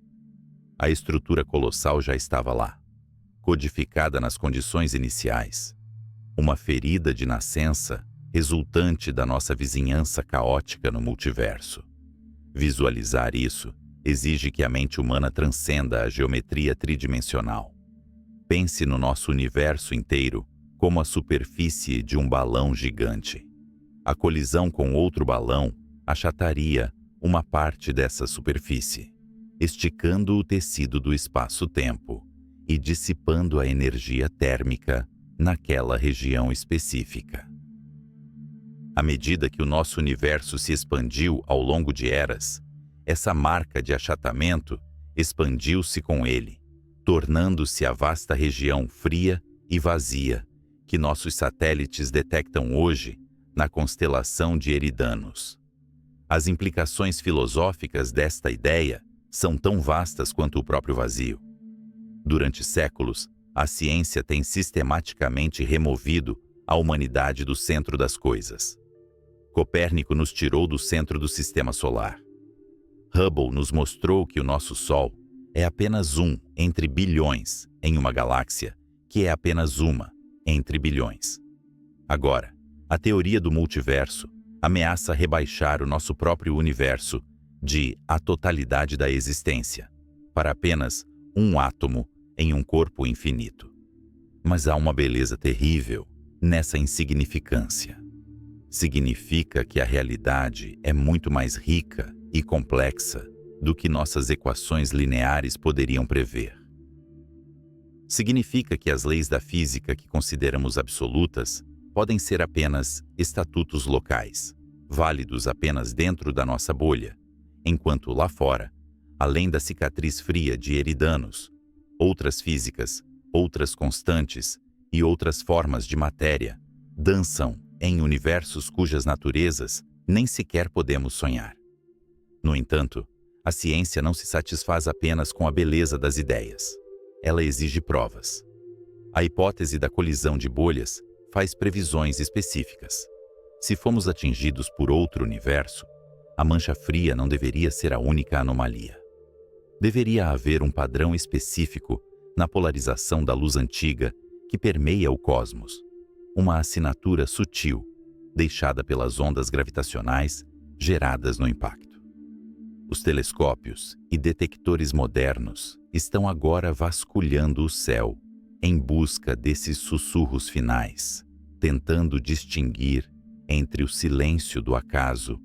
[SPEAKER 1] A estrutura colossal já estava lá, codificada nas condições iniciais. Uma ferida de nascença resultante da nossa vizinhança caótica no multiverso. Visualizar isso exige que a mente humana transcenda a geometria tridimensional. Pense no nosso universo inteiro como a superfície de um balão gigante. A colisão com outro balão achataria uma parte dessa superfície, esticando o tecido do espaço-tempo e dissipando a energia térmica naquela região específica. À medida que o nosso universo se expandiu ao longo de eras, essa marca de achatamento expandiu-se com ele, tornando-se a vasta região fria e vazia que nossos satélites detectam hoje na constelação de Eridanos. As implicações filosóficas desta ideia são tão vastas quanto o próprio vazio. Durante séculos, a ciência tem sistematicamente removido a humanidade do centro das coisas. Copérnico nos tirou do centro do sistema solar. Hubble nos mostrou que o nosso Sol é apenas um entre bilhões em uma galáxia, que é apenas uma entre bilhões. Agora, a teoria do multiverso ameaça rebaixar o nosso próprio universo de a totalidade da existência para apenas um átomo em um corpo infinito. Mas há uma beleza terrível nessa insignificância. Significa que a realidade é muito mais rica e complexa do que nossas equações lineares poderiam prever. Significa que as leis da física que consideramos absolutas podem ser apenas estatutos locais, válidos apenas dentro da nossa bolha, enquanto lá fora, além da cicatriz fria de Eridanos, outras físicas, outras constantes e outras formas de matéria dançam em universos cujas naturezas nem sequer podemos sonhar. No entanto, a ciência não se satisfaz apenas com a beleza das ideias. Ela exige provas. A hipótese da colisão de bolhas faz previsões específicas. Se fomos atingidos por outro universo, a mancha fria não deveria ser a única anomalia. Deveria haver um padrão específico na polarização da luz antiga que permeia o cosmos, uma assinatura sutil, deixada pelas ondas gravitacionais geradas no impacto. Os telescópios e detectores modernos estão agora vasculhando o céu em busca desses sussurros finais, tentando distinguir entre o silêncio do acaso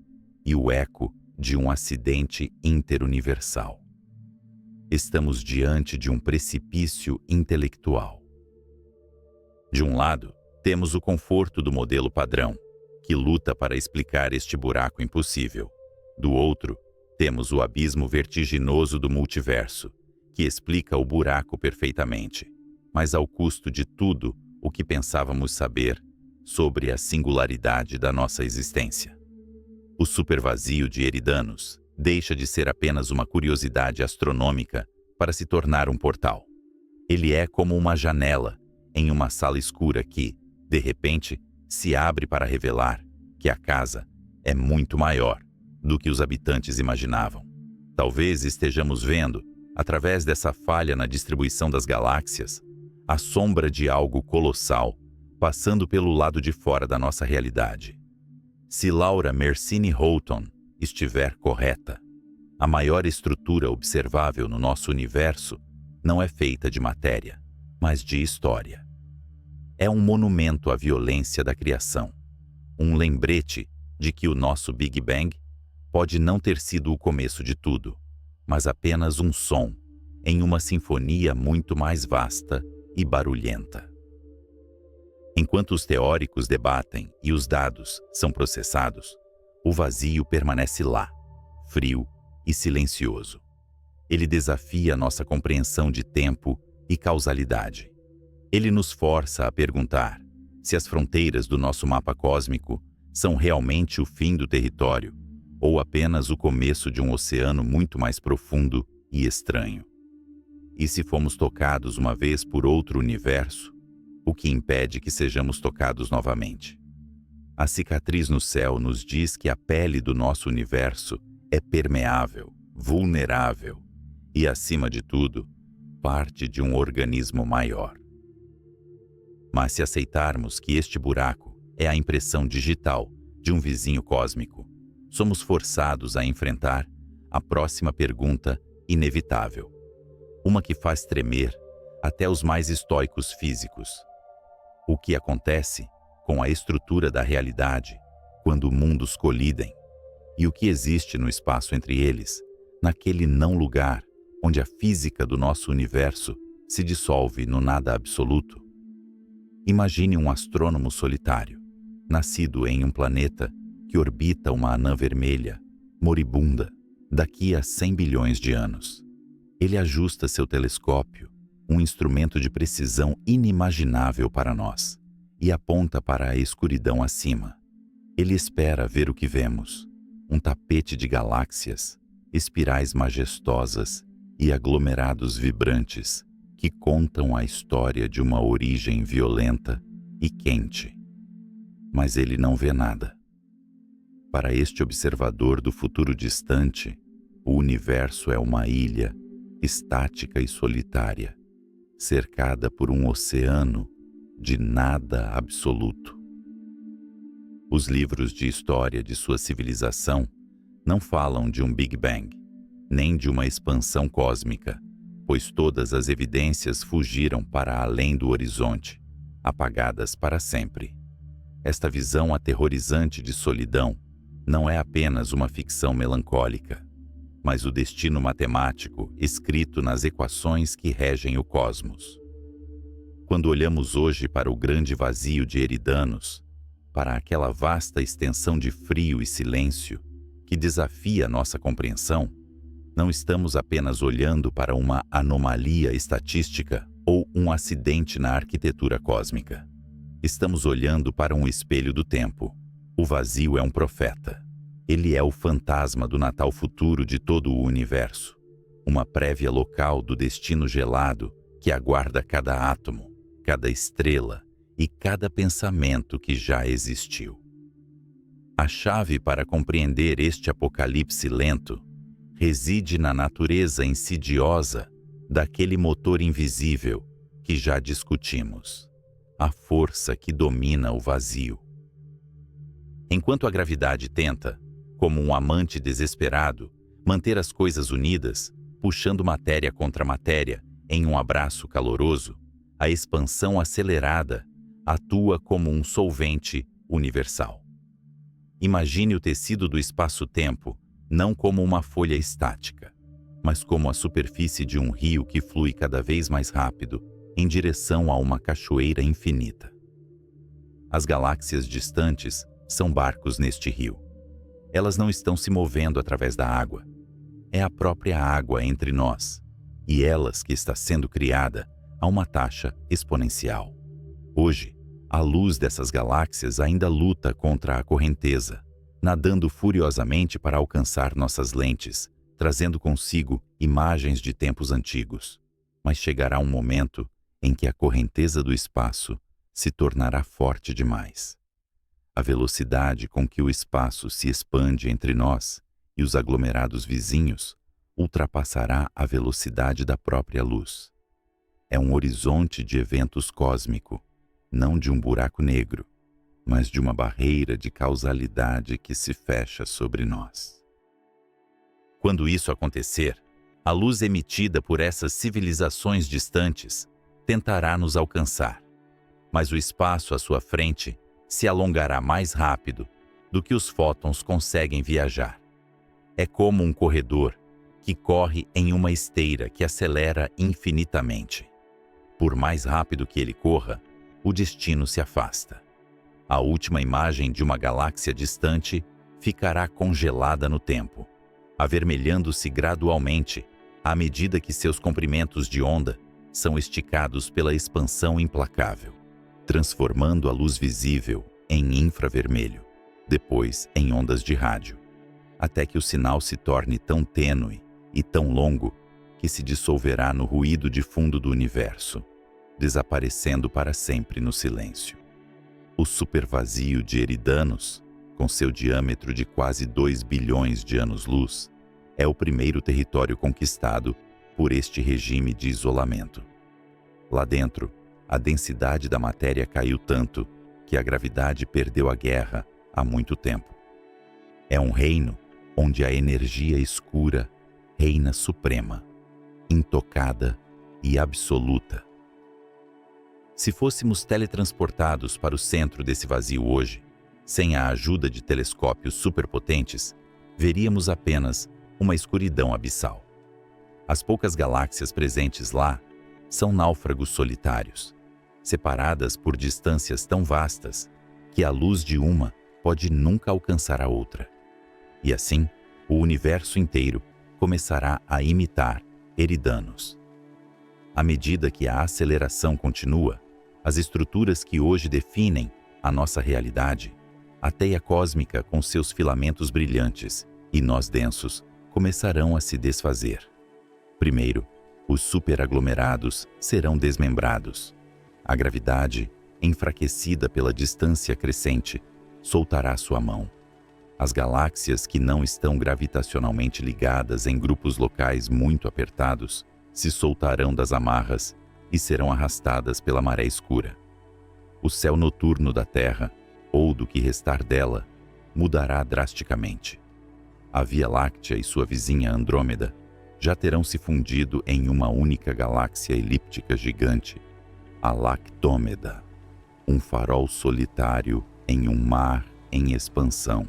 [SPEAKER 1] e o eco de um acidente interuniversal. Estamos diante de um precipício intelectual. De um lado, temos o conforto do modelo padrão, que luta para explicar este buraco impossível. Do outro, temos o abismo vertiginoso do multiverso, que explica o buraco perfeitamente, mas ao custo de tudo o que pensávamos saber sobre a singularidade da nossa existência. O supervazio de Eridanos deixa de ser apenas uma curiosidade astronômica para se tornar um portal. Ele é como uma janela em uma sala escura que, de repente, se abre para revelar que a casa é muito maior do que os habitantes imaginavam. Talvez estejamos vendo, através dessa falha na distribuição das galáxias, a sombra de algo colossal passando pelo lado de fora da nossa realidade. Se Laura Mersini Houghton estiver correta, a maior estrutura observável no nosso universo não é feita de matéria, mas de história. É um monumento à violência da criação, um lembrete de que o nosso Big Bang pode não ter sido o começo de tudo, mas apenas um som em uma sinfonia muito mais vasta e barulhenta. Enquanto os teóricos debatem e os dados são processados, o vazio permanece lá, frio e silencioso. Ele desafia nossa compreensão de tempo e causalidade. Ele nos força a perguntar se as fronteiras do nosso mapa cósmico são realmente o fim do território ou apenas o começo de um oceano muito mais profundo e estranho. E se fomos tocados uma vez por outro universo, o que impede que sejamos tocados novamente? A cicatriz no céu nos diz que a pele do nosso universo é permeável, vulnerável e, acima de tudo, parte de um organismo maior. Mas se aceitarmos que este buraco é a impressão digital de um vizinho cósmico, somos forçados a enfrentar a próxima pergunta inevitável, uma que faz tremer até os mais estoicos físicos. O que acontece com a estrutura da realidade quando mundos colidem? E o que existe no espaço entre eles, naquele não lugar onde a física do nosso universo se dissolve no nada absoluto? Imagine um astrônomo solitário, nascido em um planeta que orbita uma anã vermelha, moribunda, daqui a 100 bilhões de anos. Ele ajusta seu telescópio, um instrumento de precisão inimaginável para nós, e aponta para a escuridão acima. Ele espera ver o que vemos, um tapete de galáxias, espirais majestosas e aglomerados vibrantes que contam a história de uma origem violenta e quente. Mas ele não vê nada. Para este observador do futuro distante, o universo é uma ilha estática e solitária, cercada por um oceano de nada absoluto. Os livros de história de sua civilização não falam de um Big Bang, nem de uma expansão cósmica, pois todas as evidências fugiram para além do horizonte, apagadas para sempre. Esta visão aterrorizante de solidão não é apenas uma ficção melancólica, mas o destino matemático escrito nas equações que regem o cosmos. Quando olhamos hoje para o grande vazio de Eridanos, para aquela vasta extensão de frio e silêncio que desafia nossa compreensão, não estamos apenas olhando para uma anomalia estatística ou um acidente na arquitetura cósmica. Estamos olhando para um espelho do tempo. O vazio é um profeta. Ele é o fantasma do Natal futuro de todo o universo, uma prévia local do destino gelado que aguarda cada átomo, cada estrela e cada pensamento que já existiu. A chave para compreender este apocalipse lento reside na natureza insidiosa daquele motor invisível que já discutimos, a força que domina o vazio. Enquanto a gravidade tenta, como um amante desesperado, manter as coisas unidas, puxando matéria contra matéria em um abraço caloroso, a expansão acelerada atua como um solvente universal. Imagine o tecido do espaço-tempo não como uma folha estática, mas como a superfície de um rio que flui cada vez mais rápido em direção a uma cachoeira infinita. As galáxias distantes são barcos neste rio. Elas não estão se movendo através da água. É a própria água entre nós, e elas que está sendo criada a uma taxa exponencial. Hoje, a luz dessas galáxias ainda luta contra a correnteza, nadando furiosamente para alcançar nossas lentes, trazendo consigo imagens de tempos antigos. Mas chegará um momento em que a correnteza do espaço se tornará forte demais. A velocidade com que o espaço se expande entre nós e os aglomerados vizinhos ultrapassará a velocidade da própria luz. É um horizonte de eventos cósmico, não de um buraco negro, mas de uma barreira de causalidade que se fecha sobre nós. Quando isso acontecer, a luz emitida por essas civilizações distantes tentará nos alcançar, mas o espaço à sua frente se alongará mais rápido do que os fótons conseguem viajar. É como um corredor que corre em uma esteira que acelera infinitamente. Por mais rápido que ele corra, o destino se afasta. A última imagem de uma galáxia distante ficará congelada no tempo, avermelhando-se gradualmente à medida que seus comprimentos de onda são esticados pela expansão implacável, transformando a luz visível em infravermelho, depois em ondas de rádio, até que o sinal se torne tão tênue e tão longo que se dissolverá no ruído de fundo do universo, desaparecendo para sempre no silêncio. O supervazio de Eridanos, com seu diâmetro de quase 2 bilhões de anos-luz, é o primeiro território conquistado por este regime de isolamento. Lá dentro, a densidade da matéria caiu tanto que a gravidade perdeu a guerra há muito tempo. É um reino onde a energia escura reina suprema, intocada e absoluta. Se fôssemos teletransportados para o centro desse vazio hoje, sem a ajuda de telescópios superpotentes, veríamos apenas uma escuridão abissal. As poucas galáxias presentes lá são náufragos solitários, separadas por distâncias tão vastas que a luz de uma pode nunca alcançar a outra. E assim, o universo inteiro começará a imitar Eridanos. À medida que a aceleração continua, as estruturas que hoje definem a nossa realidade, a teia cósmica com seus filamentos brilhantes e nós densos, começarão a se desfazer. Primeiro, os superaglomerados serão desmembrados. A gravidade, enfraquecida pela distância crescente, soltará sua mão. As galáxias que não estão gravitacionalmente ligadas em grupos locais muito apertados se soltarão das amarras e serão arrastadas pela maré escura. O céu noturno da Terra, ou do que restar dela, mudará drasticamente. A Via Láctea e sua vizinha Andrômeda já terão se fundido em uma única galáxia elíptica gigante, a Lactômeda, um farol solitário em um mar em expansão.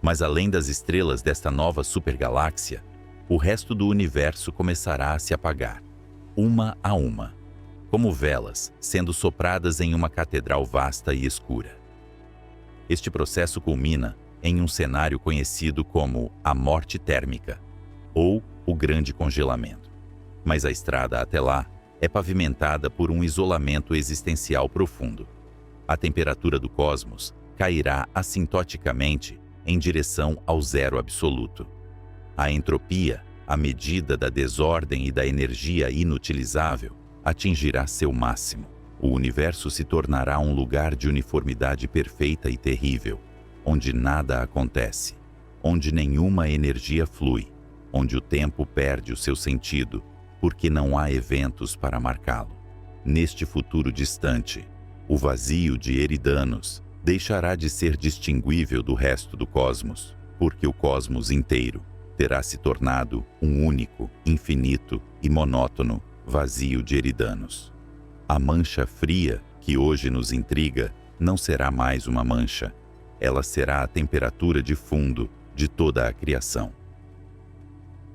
[SPEAKER 1] Mas além das estrelas desta nova supergaláxia, o resto do universo começará a se apagar, uma a uma, como velas sendo sopradas em uma catedral vasta e escura. Este processo culmina em um cenário conhecido como a morte térmica, ou o grande congelamento. Mas a estrada até lá é pavimentada por um isolamento existencial profundo. A temperatura do cosmos cairá assintoticamente em direção ao zero absoluto. A entropia, a medida da desordem e da energia inutilizável, atingirá seu máximo. O universo se tornará um lugar de uniformidade perfeita e terrível, onde nada acontece, onde nenhuma energia flui, onde o tempo perde o seu sentido, porque não há eventos para marcá-lo. Neste futuro distante, o vazio de Eridanos deixará de ser distinguível do resto do cosmos, porque o cosmos inteiro terá se tornado um único, infinito e monótono vazio de Eridanos. A mancha fria que hoje nos intriga não será mais uma mancha, ela será a temperatura de fundo de toda a criação.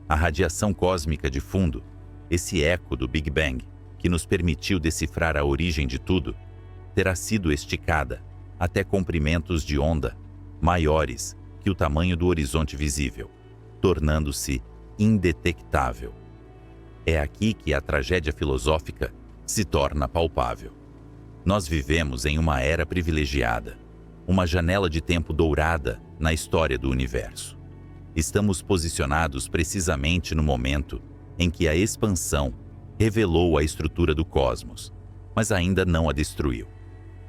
[SPEAKER 1] A radiação cósmica de fundo, esse eco do Big Bang, que nos permitiu decifrar a origem de tudo, terá sido esticada até comprimentos de onda maiores que o tamanho do horizonte visível, tornando-se indetectável. É aqui que a tragédia filosófica se torna palpável. Nós vivemos em uma era privilegiada, uma janela de tempo dourada na história do universo. Estamos posicionados precisamente no momento em que a expansão revelou a estrutura do cosmos, mas ainda não a destruiu.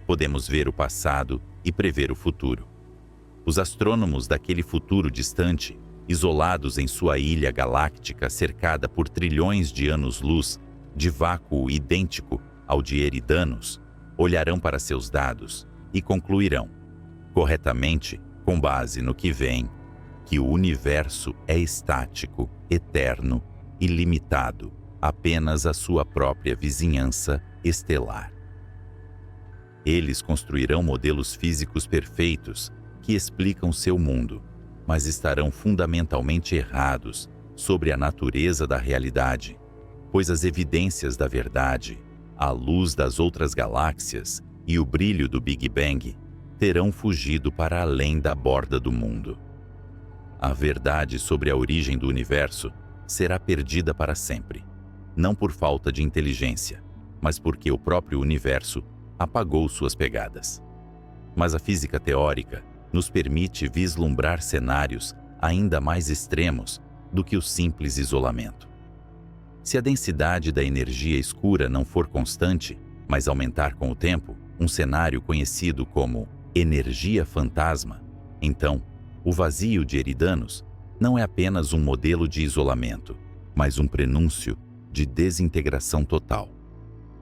[SPEAKER 1] Podemos ver o passado e prever o futuro. Os astrônomos daquele futuro distante, isolados em sua ilha galáctica cercada por trilhões de anos-luz de vácuo idêntico ao de Eridanos, olharão para seus dados e concluirão, corretamente, com base no que vem, que o universo é estático, eterno e limitado apenas à sua própria vizinhança estelar. Eles construirão modelos físicos perfeitos que explicam seu mundo, mas estarão fundamentalmente errados sobre a natureza da realidade, pois as evidências da verdade, a luz das outras galáxias e o brilho do Big Bang terão fugido para além da borda do mundo. A verdade sobre a origem do universo será perdida para sempre, não por falta de inteligência, mas porque o próprio universo apagou suas pegadas. Mas a física teórica nos permite vislumbrar cenários ainda mais extremos do que o simples isolamento. Se a densidade da energia escura não for constante, mas aumentar com o tempo, um cenário conhecido como energia fantasma, então o vazio de Eridanos não é apenas um modelo de isolamento, mas um prenúncio de desintegração total.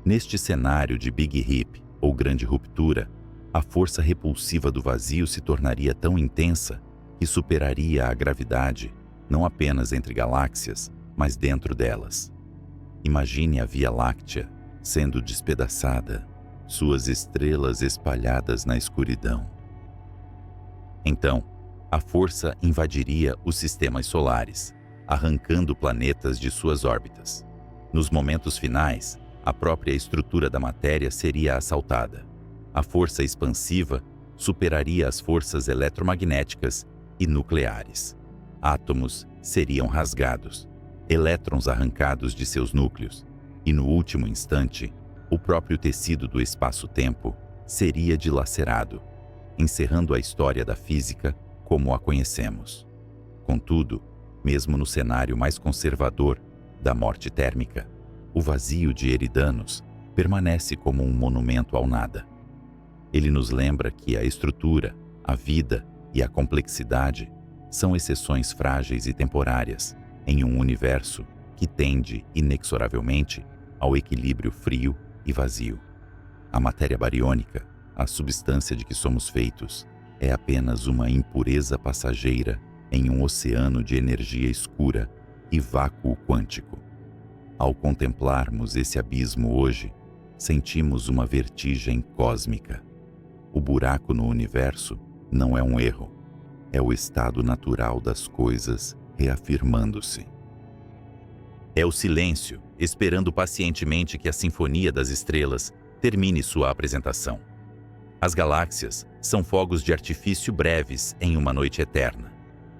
[SPEAKER 1] Neste cenário de Big Rip, ou grande ruptura, a força repulsiva do vazio se tornaria tão intensa que superaria a gravidade, não apenas entre galáxias, mas dentro delas. Imagine a Via Láctea sendo despedaçada, suas estrelas espalhadas na escuridão. Então, a força invadiria os sistemas solares, arrancando planetas de suas órbitas. Nos momentos finais, a própria estrutura da matéria seria assaltada. A força expansiva superaria as forças eletromagnéticas e nucleares. Átomos seriam rasgados, elétrons arrancados de seus núcleos, e no último instante, o próprio tecido do espaço-tempo seria dilacerado, encerrando a história da física como a conhecemos. Contudo, mesmo no cenário mais conservador da morte térmica, o vazio de Eridanos permanece como um monumento ao nada. Ele nos lembra que a estrutura, a vida e a complexidade são exceções frágeis e temporárias em um universo que tende, inexoravelmente, ao equilíbrio frio e vazio. A matéria bariônica, a substância de que somos feitos, é apenas uma impureza passageira em um oceano de energia escura e vácuo quântico. Ao contemplarmos esse abismo hoje, sentimos uma vertigem cósmica. O buraco no universo não é um erro, é o estado natural das coisas reafirmando-se. É o silêncio, esperando pacientemente que a Sinfonia das Estrelas termine sua apresentação. As galáxias são fogos de artifício breves em uma noite eterna,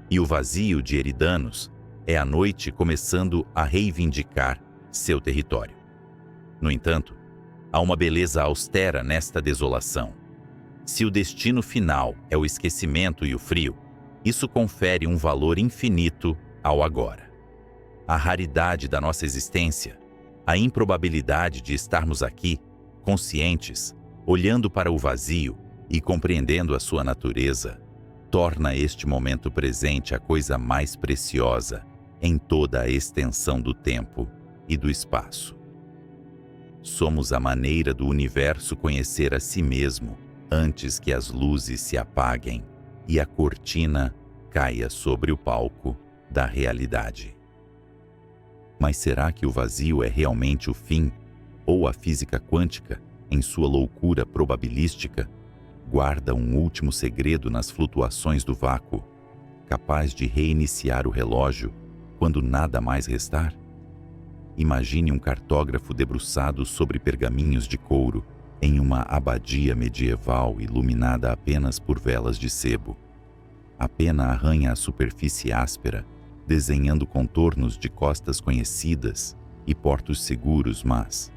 [SPEAKER 1] e o vazio de Eridanos é a noite começando a reivindicar seu território. No entanto, há uma beleza austera nesta desolação. Se o destino final é o esquecimento e o frio, isso confere um valor infinito ao agora. A raridade da nossa existência, a improbabilidade de estarmos aqui, conscientes, olhando para o vazio e compreendendo a sua natureza, torna este momento presente a coisa mais preciosa em toda a extensão do tempo e do espaço. Somos a maneira do universo conhecer a si mesmo antes que as luzes se apaguem e a cortina caia sobre o palco da realidade. Mas será que o vazio é realmente o fim? Ou a física quântica, em sua loucura probabilística, guarda um último segredo nas flutuações do vácuo, capaz de reiniciar o relógio quando nada mais restar? Imagine um cartógrafo debruçado sobre pergaminhos de couro em uma abadia medieval iluminada apenas por velas de sebo. A pena arranha a superfície áspera, desenhando contornos de costas conhecidas e portos seguros, mas,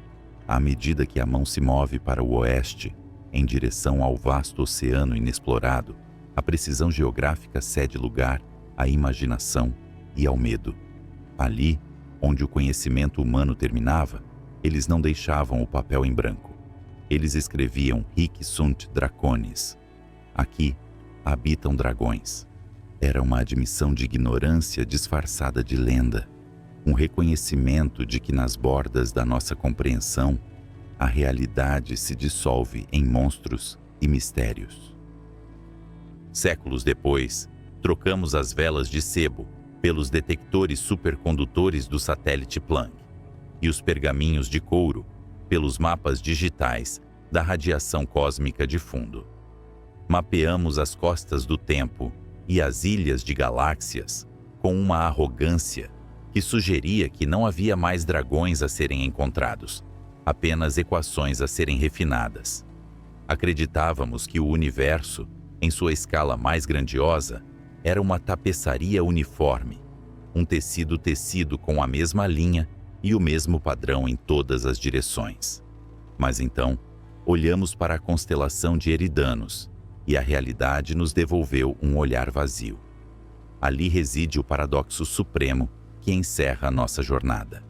[SPEAKER 1] à medida que a mão se move para o oeste, em direção ao vasto oceano inexplorado, a precisão geográfica cede lugar à imaginação e ao medo. Ali, onde o conhecimento humano terminava, eles não deixavam o papel em branco. Eles escreviam Hic sunt dracones. Aqui habitam dragões. Era uma admissão de ignorância disfarçada de lenda, um reconhecimento de que nas bordas da nossa compreensão, a realidade se dissolve em monstros e mistérios. Séculos depois, trocamos as velas de sebo pelos detectores supercondutores do satélite Planck e os pergaminhos de couro pelos mapas digitais da radiação cósmica de fundo. Mapeamos as costas do tempo e as ilhas de galáxias com uma arrogância que sugeria que não havia mais dragões a serem encontrados, apenas equações a serem refinadas. Acreditávamos que o universo, em sua escala mais grandiosa, era uma tapeçaria uniforme, um tecido tecido com a mesma linha e o mesmo padrão em todas as direções. Mas então, olhamos para a constelação de Eridanos e a realidade nos devolveu um olhar vazio. Ali reside o paradoxo supremo que encerra a nossa jornada.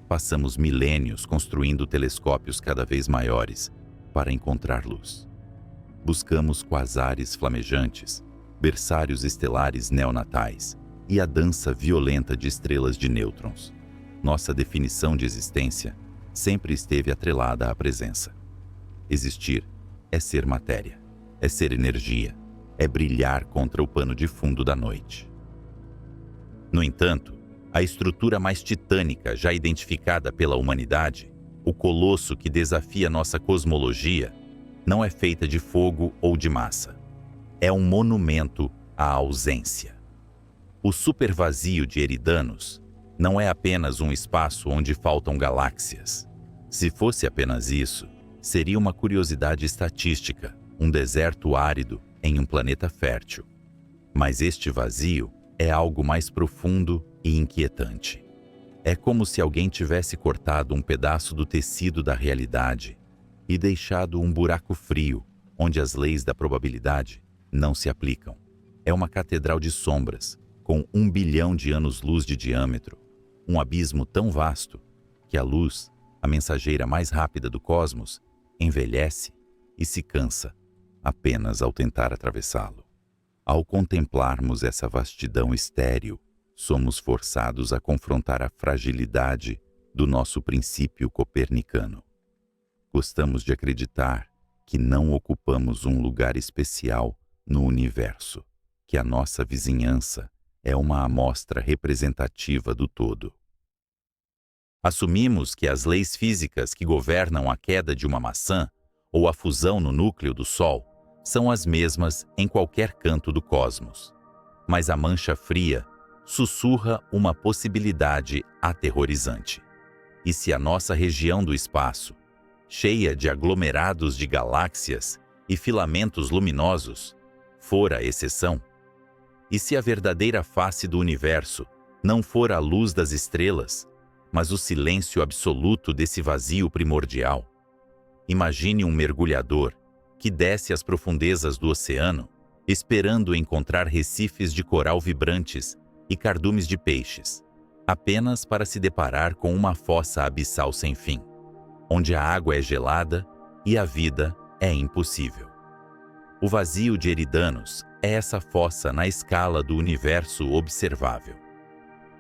[SPEAKER 1] Passamos milênios construindo telescópios cada vez maiores para encontrar luz. Buscamos quasares flamejantes, berçários estelares neonatais e a dança violenta de estrelas de nêutrons. Nossa definição de existência sempre esteve atrelada à presença. Existir é ser matéria, é ser energia, é brilhar contra o pano de fundo da noite. No entanto, a estrutura mais titânica já identificada pela humanidade, o colosso que desafia nossa cosmologia, não é feita de fogo ou de massa. É um monumento à ausência. O supervazio de Eridanos não é apenas um espaço onde faltam galáxias. Se fosse apenas isso, seria uma curiosidade estatística, um deserto árido em um planeta fértil. Mas este vazio é algo mais profundo e inquietante. É como se alguém tivesse cortado um pedaço do tecido da realidade e deixado um buraco frio, onde as leis da probabilidade não se aplicam. É uma catedral de sombras, com 1 bilhão de anos-luz de diâmetro, um abismo tão vasto que a luz, a mensageira mais rápida do cosmos, envelhece e se cansa apenas ao tentar atravessá-lo. Ao contemplarmos essa vastidão estéril, somos forçados a confrontar a fragilidade do nosso princípio copernicano. Gostamos de acreditar que não ocupamos um lugar especial no universo, que a nossa vizinhança é uma amostra representativa do todo. Assumimos que as leis físicas que governam a queda de uma maçã ou a fusão no núcleo do Sol são as mesmas em qualquer canto do cosmos. Mas a mancha fria sussurra uma possibilidade aterrorizante. E se a nossa região do espaço, cheia de aglomerados de galáxias e filamentos luminosos, for a exceção? E se a verdadeira face do universo não for a luz das estrelas, mas o silêncio absoluto desse vazio primordial? Imagine um mergulhador que desce às profundezas do oceano, esperando encontrar recifes de coral vibrantes e cardumes de peixes, apenas para se deparar com uma fossa abissal sem fim, onde a água é gelada e a vida é impossível. O vazio de Eridanos é essa fossa na escala do universo observável.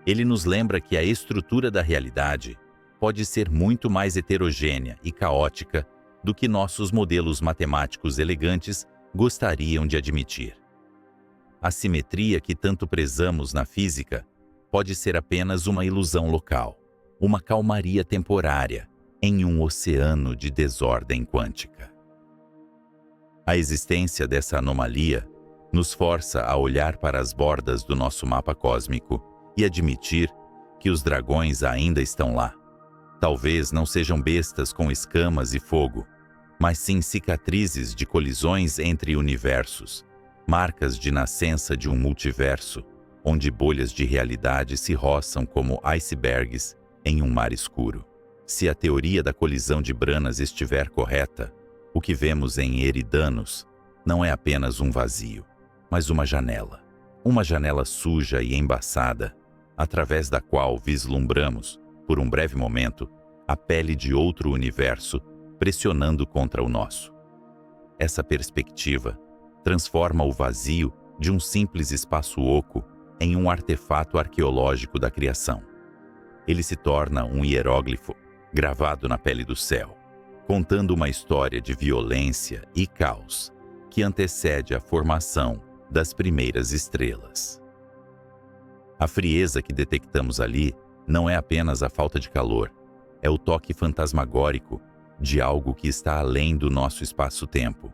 [SPEAKER 1] Ele nos lembra que a estrutura da realidade pode ser muito mais heterogênea e caótica do que nossos modelos matemáticos elegantes gostariam de admitir. A simetria que tanto prezamos na física pode ser apenas uma ilusão local, uma calmaria temporária em um oceano de desordem quântica. A existência dessa anomalia nos força a olhar para as bordas do nosso mapa cósmico e admitir que os dragões ainda estão lá. Talvez não sejam bestas com escamas e fogo, mas sim cicatrizes de colisões entre universos, marcas de nascença de um multiverso, onde bolhas de realidade se roçam como icebergs em um mar escuro. Se a teoria da colisão de Branas estiver correta, o que vemos em Eridanos não é apenas um vazio, mas uma janela suja e embaçada, através da qual vislumbramos, por um breve momento, a pele de outro universo pressionando contra o nosso. Essa perspectiva transforma o vazio de um simples espaço oco em um artefato arqueológico da criação. Ele se torna um hieróglifo gravado na pele do céu, contando uma história de violência e caos que antecede a formação das primeiras estrelas. A frieza que detectamos ali não é apenas a falta de calor, é o toque fantasmagórico de algo que está além do nosso espaço-tempo,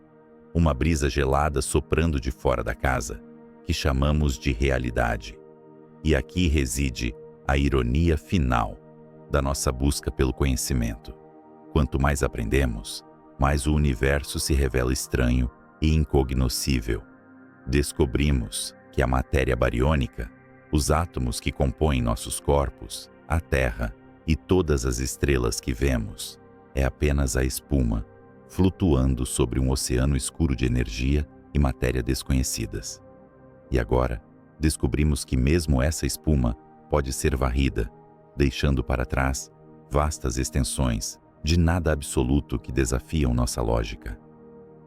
[SPEAKER 1] uma brisa gelada soprando de fora da casa, que chamamos de realidade. E aqui reside a ironia final da nossa busca pelo conhecimento. Quanto mais aprendemos, mais o universo se revela estranho e incognoscível. Descobrimos que a matéria bariônica, os átomos que compõem nossos corpos, a Terra e todas as estrelas que vemos, é apenas a espuma flutuando sobre um oceano escuro de energia e matéria desconhecidas. E agora, descobrimos que mesmo essa espuma pode ser varrida, deixando para trás vastas extensões de nada absoluto que desafiam nossa lógica.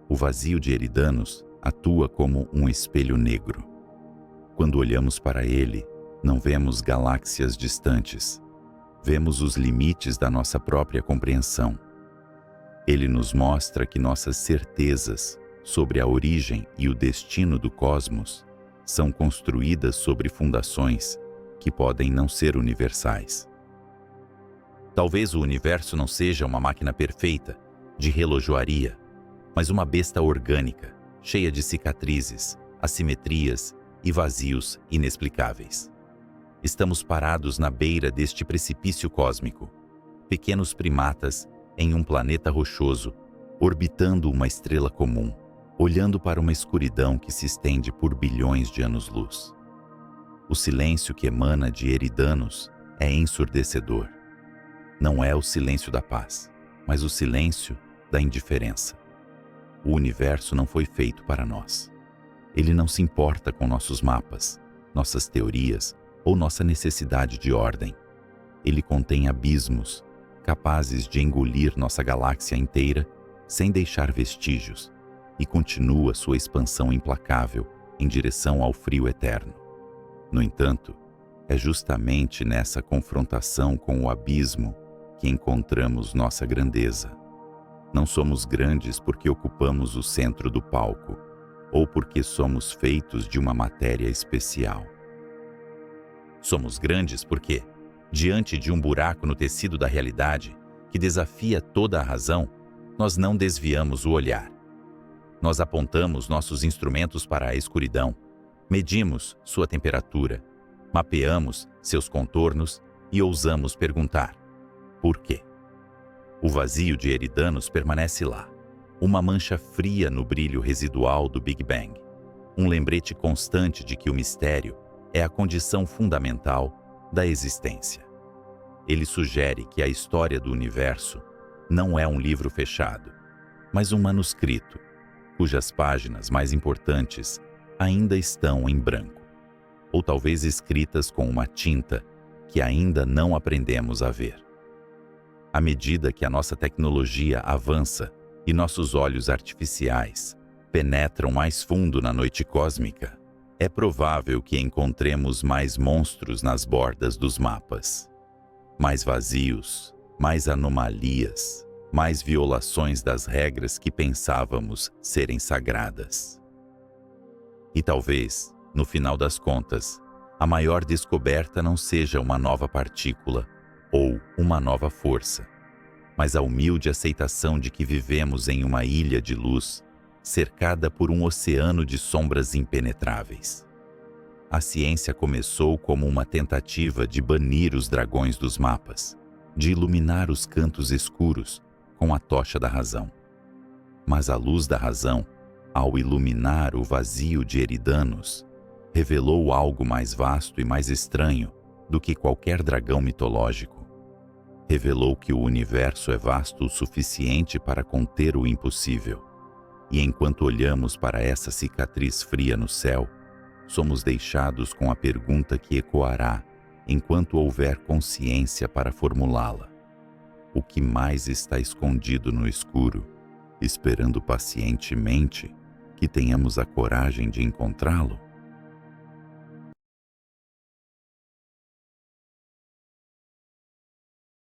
[SPEAKER 1] O vazio de Eridanos atua como um espelho negro. Quando olhamos para ele, não vemos galáxias distantes. Vemos os limites da nossa própria compreensão. Ele nos mostra que nossas certezas sobre a origem e o destino do cosmos são construídas sobre fundações que podem não ser universais. Talvez o universo não seja uma máquina perfeita, de relojoaria, mas uma besta orgânica, cheia de cicatrizes, assimetrias e vazios inexplicáveis. Estamos parados na beira deste precipício cósmico, pequenos primatas em um planeta rochoso, orbitando uma estrela comum, olhando para uma escuridão que se estende por bilhões de anos-luz. O silêncio que emana de Eridanos é ensurdecedor. Não é o silêncio da paz, mas o silêncio da indiferença. O universo não foi feito para nós. Ele não se importa com nossos mapas, nossas teorias ou nossa necessidade de ordem. Ele contém abismos, capazes de engolir nossa galáxia inteira sem deixar vestígios, e continua sua expansão implacável em direção ao frio eterno. No entanto, é justamente nessa confrontação com o abismo que encontramos nossa grandeza. Não somos grandes porque ocupamos o centro do palco, ou porque somos feitos de uma matéria especial. Somos grandes porque, diante de um buraco no tecido da realidade que desafia toda a razão, nós não desviamos o olhar. Nós apontamos nossos instrumentos para a escuridão, medimos sua temperatura, mapeamos seus contornos e ousamos perguntar: por quê? O vazio de Eridanos permanece lá, uma mancha fria no brilho residual do Big Bang, um lembrete constante de que o mistério é a condição fundamental da existência. Ele sugere que a história do universo não é um livro fechado, mas um manuscrito, cujas páginas mais importantes ainda estão em branco, ou talvez escritas com uma tinta que ainda não aprendemos a ver. À medida que a nossa tecnologia avança e nossos olhos artificiais penetram mais fundo na noite cósmica, é provável que encontremos mais monstros nas bordas dos mapas. Mais vazios, mais anomalias, mais violações das regras que pensávamos serem sagradas. E talvez, no final das contas, a maior descoberta não seja uma nova partícula ou uma nova força, mas a humilde aceitação de que vivemos em uma ilha de luz, cercada por um oceano de sombras impenetráveis. A ciência começou como uma tentativa de banir os dragões dos mapas, de iluminar os cantos escuros com a tocha da razão. Mas a luz da razão, ao iluminar o vazio de Eridanos, revelou algo mais vasto e mais estranho do que qualquer dragão mitológico. Revelou que o universo é vasto o suficiente para conter o impossível. E enquanto olhamos para essa cicatriz fria no céu, somos deixados com a pergunta que ecoará enquanto houver consciência para formulá-la: o que mais está escondido no escuro, esperando pacientemente que tenhamos a coragem de encontrá-lo?